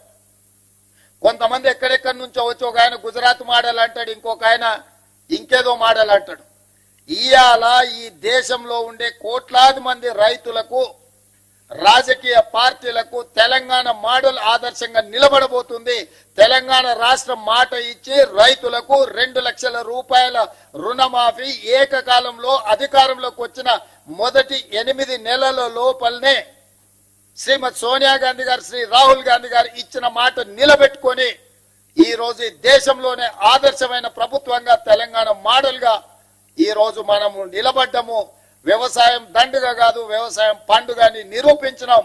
కొంతమంది ఎక్కడెక్కడి నుంచో వచ్చి ఒక ఆయన గుజరాత్ మోడల్ అంటాడు, ఇంకొక ఆయన ఇంకేదో మోడల్ అంటాడు. ఇవాళ ఈ దేశంలో ఉండే కోట్లాది మంది రైతులకు, రాజకీయ పార్టీలకు తెలంగాణ మోడల్ ఆదర్శంగా నిలబడబోతుంది. తెలంగాణ రాష్ట్రం మాట ఇచ్చి రైతులకు 2 లక్షల రూపాయల రుణమాఫీ ఏకకాలంలో అధికారంలోకి వచ్చిన మొదటి 8 నెలల లోపలనే శ్రీమతి సోనియా గాంధీ గారు, శ్రీ రాహుల్ గాంధీ గారు ఇచ్చిన మాట నిలబెట్టుకొని ఈ రోజు దేశంలోనే ఆదర్శమైన ప్రభుత్వంగా తెలంగాణ మోడల్ గా ఈ రోజు మనము నిలబడ్డము. వ్యవసాయం దండుగా కాదు, వ్యవసాయం పండుగని నిరూపించినాం.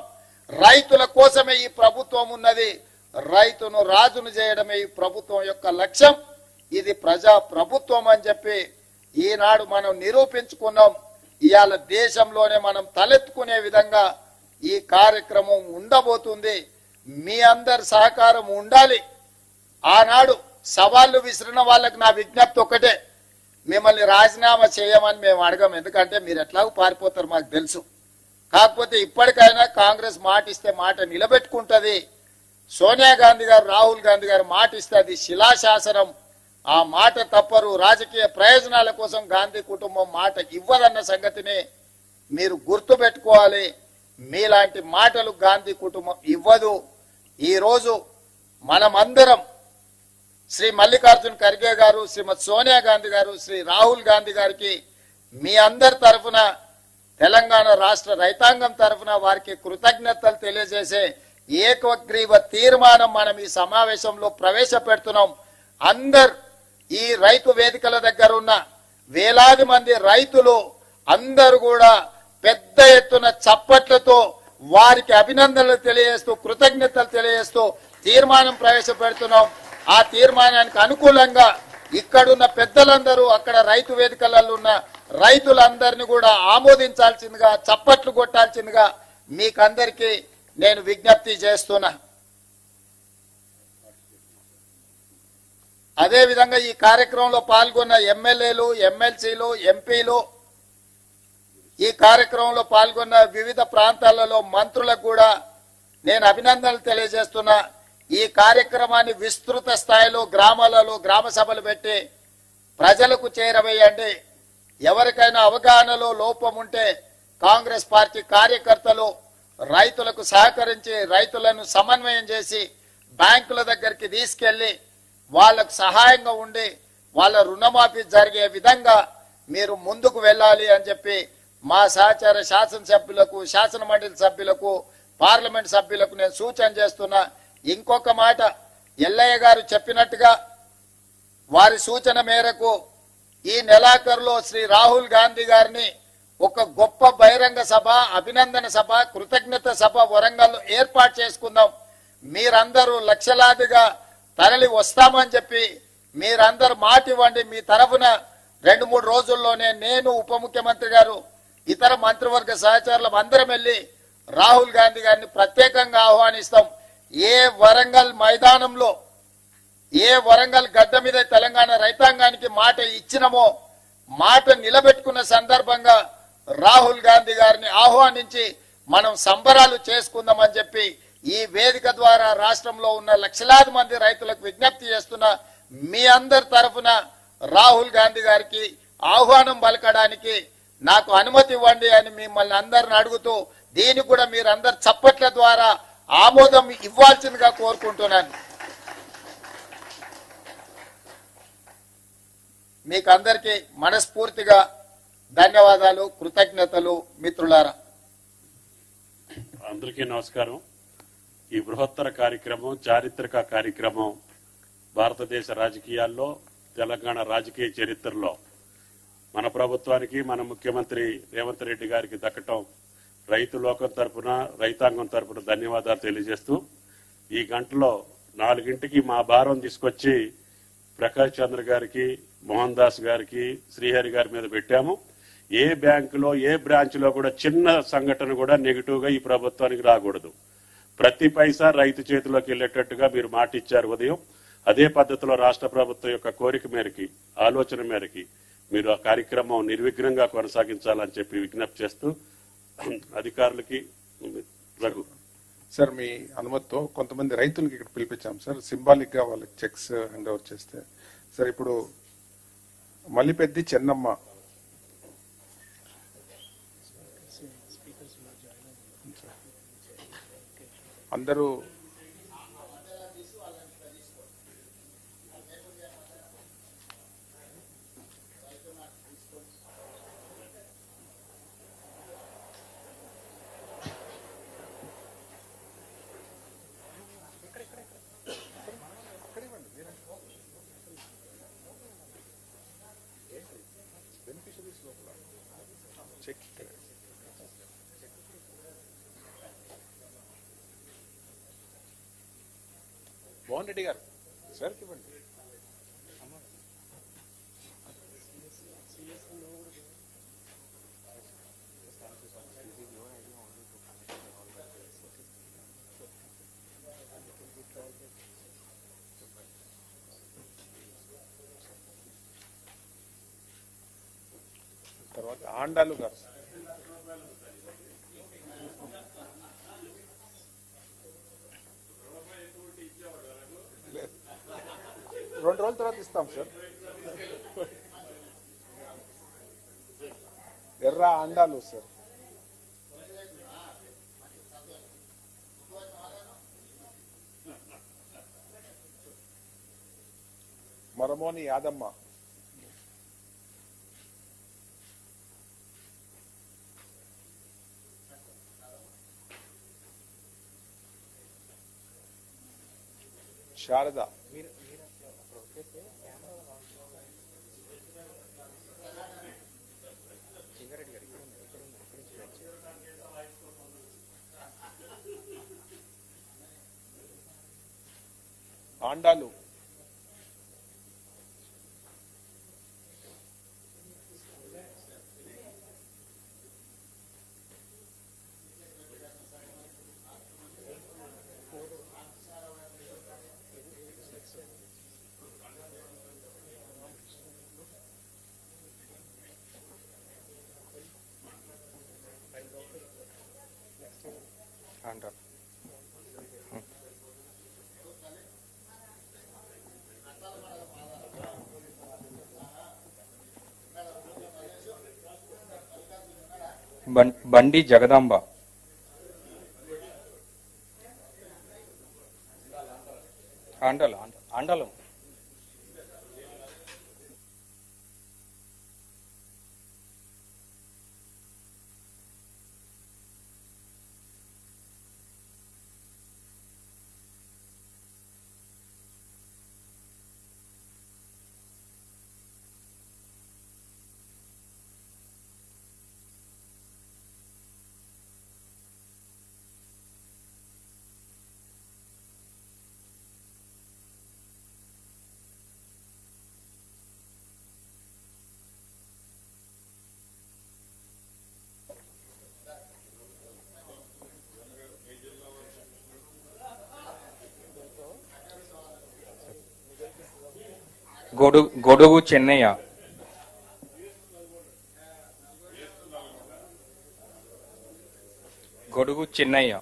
రైతుల కోసమే ఈ ప్రభుత్వం ఉన్నది. రైతును రాజును చేయడమే ఈ ప్రభుత్వం యొక్క లక్ష్యం. ఇది ప్రజా ప్రభుత్వం అని చెప్పి ఈనాడు మనం నిరూపించుకున్నాం. ఇవాళ దేశంలోనే మనం తలెత్తుకునే విధంగా ఈ కార్యక్రమం ఉండబోతుంది. మీ అందరి సహకారం ఉండాలి. ఆనాడు సవాళ్లు విసిరిన వాళ్ళకి నా విజ్ఞప్తి ఒకటే, మిమ్మల్ని రాజీనామా చేయమని మేము అడగం. ఎందుకంటే మీరు ఎట్లాగో పారిపోతారు మాకు తెలుసు. కాకపోతే ఇప్పటికైనా కాంగ్రెస్ మాట ఇస్తే మాట నిలబెట్టుకుంటది. సోనియా గాంధీ గారు, రాహుల్ గాంధీ గారు మాట ఇస్తే అది శిలాశాసనం. ఆ మాట తప్పరు. రాజకీయ ప్రయోజనాల కోసం గాంధీ కుటుంబం మాట ఇవ్వదన్న సంగతిని మీరు గుర్తు పెట్టుకోవాలి. మీలాంటి మాటలు గాంధీ కుటుంబం ఇవ్వదు. ఈ రోజు మనమందరం శ్రీ మల్లికార్జున్ ఖర్గే గారు, శ్రీమతి సోనియా గాంధీ గారు, శ్రీ రాహుల్ గాంధీ గారికి మీ అందరి తరఫున, తెలంగాణ రాష్ట్ర రైతాంగం తరఫున వారికి కృతజ్ఞతలు తెలియజేసే ఏకగ్రీవ తీర్మానం మనం ఈ సమావేశంలో ప్రవేశపెడుతున్నాం. అందరు ఈ రైతు వేదికల దగ్గర ఉన్న వేలాది మంది రైతులు అందరూ కూడా పెద్ద ఎత్తున చప్పట్లతో వారికి అభినందనలు తెలియజేస్తూ, కృతజ్ఞతలు తెలియజేస్తూ తీర్మానం ప్రవేశపెడుతున్నాం. ఆ తీర్మానానికి అనుకూలంగా ఇక్కడున్న పెద్దలందరూ, అక్కడ రైతు వేదికలలో ఉన్న రైతులందరినీ కూడా ఆమోదించాల్సిందిగా, చప్పట్లు కొట్టాల్సిందిగా మీకందరికీ నేను విజ్ఞప్తి చేస్తున్నా. అదేవిధంగా ఈ కార్యక్రమంలో పాల్గొన్న ఎమ్మెల్యేలు, ఎమ్మెల్సీలు, ఎంపీలు, ఈ కార్యక్రమంలో పాల్గొన్న వివిధ ప్రాంతాలలో మంత్రులకు కూడా నేను అభినందనలు తెలియజేస్తున్నా. ఈ కార్యక్రమాన్ని విస్తృత స్థాయిలో గ్రామాలలో గ్రామ సభలు పెట్టి ప్రజలకు చేరవేయండి. ఎవరికైనా అవగాహనలో లోపం ఉంటే కాంగ్రెస్ పార్టీ కార్యకర్తలు రైతులకు సహకరించి, రైతులను సమన్వయం చేసి బ్యాంకుల దగ్గరికి తీసుకెళ్లి వాళ్లకు సహాయంగా ఉండి వాళ్ళ రుణమాఫీ జరిగే విధంగా మీరు ముందుకు వెళ్ళాలి అని చెప్పి మా సహచార శాసనసభ్యులకు, శాసన మండలి సభ్యులకు, పార్లమెంట్ సభ్యులకు నేను సూచన చేస్తున్నా. ఇంకొక మాట, ఎల్లయ్య గారు చెప్పినట్టుగా వారి సూచన మేరకు ఈ నెలాఖరులో శ్రీ రాహుల్ గాంధీ గారిని ఒక గొప్ప బహిరంగ సభ, అభినందన సభ, కృతజ్ఞత సభ వరంగల్లో ఏర్పాటు చేసుకుందాం. మీరందరూ లక్షలాదిగా తరలి వస్తామని చెప్పి మీరందరూ మాట ఇవ్వండి. మీ తరఫున 2-3 రోజుల్లోనే నేను, ఉప ముఖ్యమంత్రి గారు, ఇతర మంత్రివర్గ సహచరులం అందరం వెళ్లి రాహుల్ గాంధీ గారిని ప్రత్యేకంగా ఆహ్వానిస్తాం. ఏ వరంగల్ మైదానంలో, ఏ వరంగల్ గడ్డ మీద తెలంగాణ రైతాంగానికి మాట ఇచ్చినమో మాట నిలబెట్టుకున్న సందర్భంగా రాహుల్ గాంధీ గారిని ఆహ్వానించి మనం సంబరాలు చేసుకుందామని చెప్పి ఈ వేదిక ద్వారా రాష్ట్రంలో ఉన్న లక్షలాది మంది రైతులకు విజ్ఞప్తి చేస్తున్న మీ అందరి తరఫున రాహుల్ గాంధీ గారికి ఆహ్వానం పలకడానికి నాకు అనుమతి ఇవ్వండి అని మిమ్మల్ని అందరిని అడుగుతూ, దీనికి కూడా మీరందరు చప్పట్ల ద్వారా ఆమోదం ఇవ్వాల్సిందిగా కోరుకుంటున్నాను. మీకు అందరికీ మనస్ఫూర్తిగా ధన్యవాదాలు, కృతజ్ఞతలు మిత్రులారా. అందరికీ నమస్కారం. ఈ బృహత్తర కార్యక్రమం, చారిత్రక కార్యక్రమం భారతదేశ రాజకీయాల్లో, తెలంగాణ రాజకీయ చరిత్రలో మన ప్రభుత్వానికి, మన ముఖ్యమంత్రి రేవంత్ రెడ్డి గారికి దక్కటం రైతు లోకం తరపున, రైతాంగం తరపున ధన్యవాదాలు తెలియజేస్తూ, ఈ గంటలో 4ంటికి మా భారం తీసుకొచ్చి ప్రకాష్ చంద్ర గారికి, మోహన్ దాస్ గారికి, శ్రీహరి గారి మీద పెట్టాము. ఏ బ్యాంకులో, ఏ బ్రాంచ్ లో కూడా చిన్న సంఘటన కూడా నెగిటివ్ గా ఈ ప్రభుత్వానికి రాకూడదు. ప్రతి పైసా రైతు చేతిలోకి వెళ్లేటట్టుగా మీరు మాట ఇచ్చారు ఉదయం. అదే పద్ధతిలో రాష్ట్ర ప్రభుత్వం యొక్క కోరిక మేరకి, ఆలోచన మేరకి మీరు ఆ కార్యక్రమం నిర్విఘ్నంగా కొనసాగించాలని చెప్పి విజ్ఞప్తి చేస్తూ అధికారులకి రఘు సార్ మీ అనుమతితో కొంతమంది రైతులకి ఇక్కడ పిలిపించాం సార్, సింబాలిక్ గా వాళ్ళకి చెక్స్ హ్యాండ్ ఓవర్ చేస్తే. సార్ ఇప్పుడు మల్లిపెద్ది చెన్నమ్మ అందరూ మోహన్ రెడ్డి గారు సార్ ఇవ్వండి. తర్వాత ఆండాలు గారు. రెండు రోజుల తర్వాత ఇస్తాం సార్. ఎర్ర అండాలు సార్. మరమోని యాదమ్మ. శారద. ఆండాలు. ఆండాలు. బండి జగదాంబ. ఆండలం. గొడుగు చెన్నయ్య. గొడుగు చెన్నయ్య.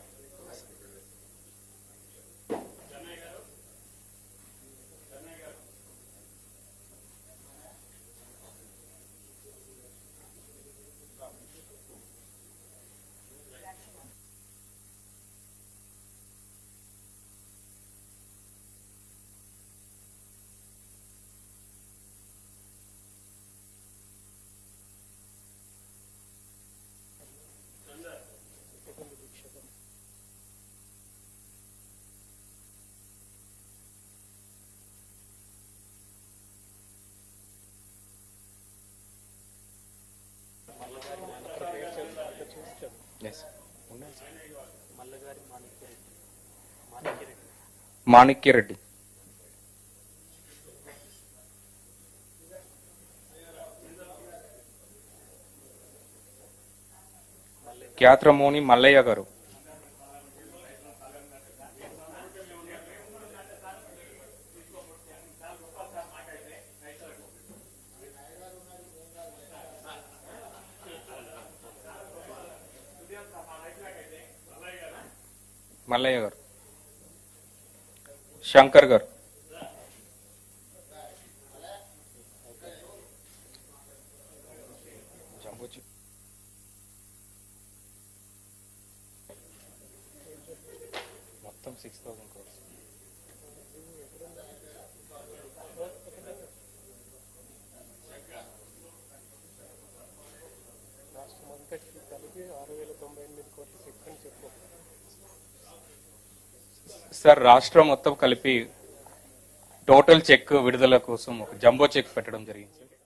మాణిక్యరెడ్డి. క్యాత్రమోని మల్లయ్య గారు. మల్లయ్య గారు. శంకర్ గారు. మొత్తం 6,000 crores. సార్ రాష్ట్రం మొత్తం కలిపి టోటల్ చెక్ విడుదల కోసం ఒక జంబో చెక్ పెట్టడం జరిగింది సార్.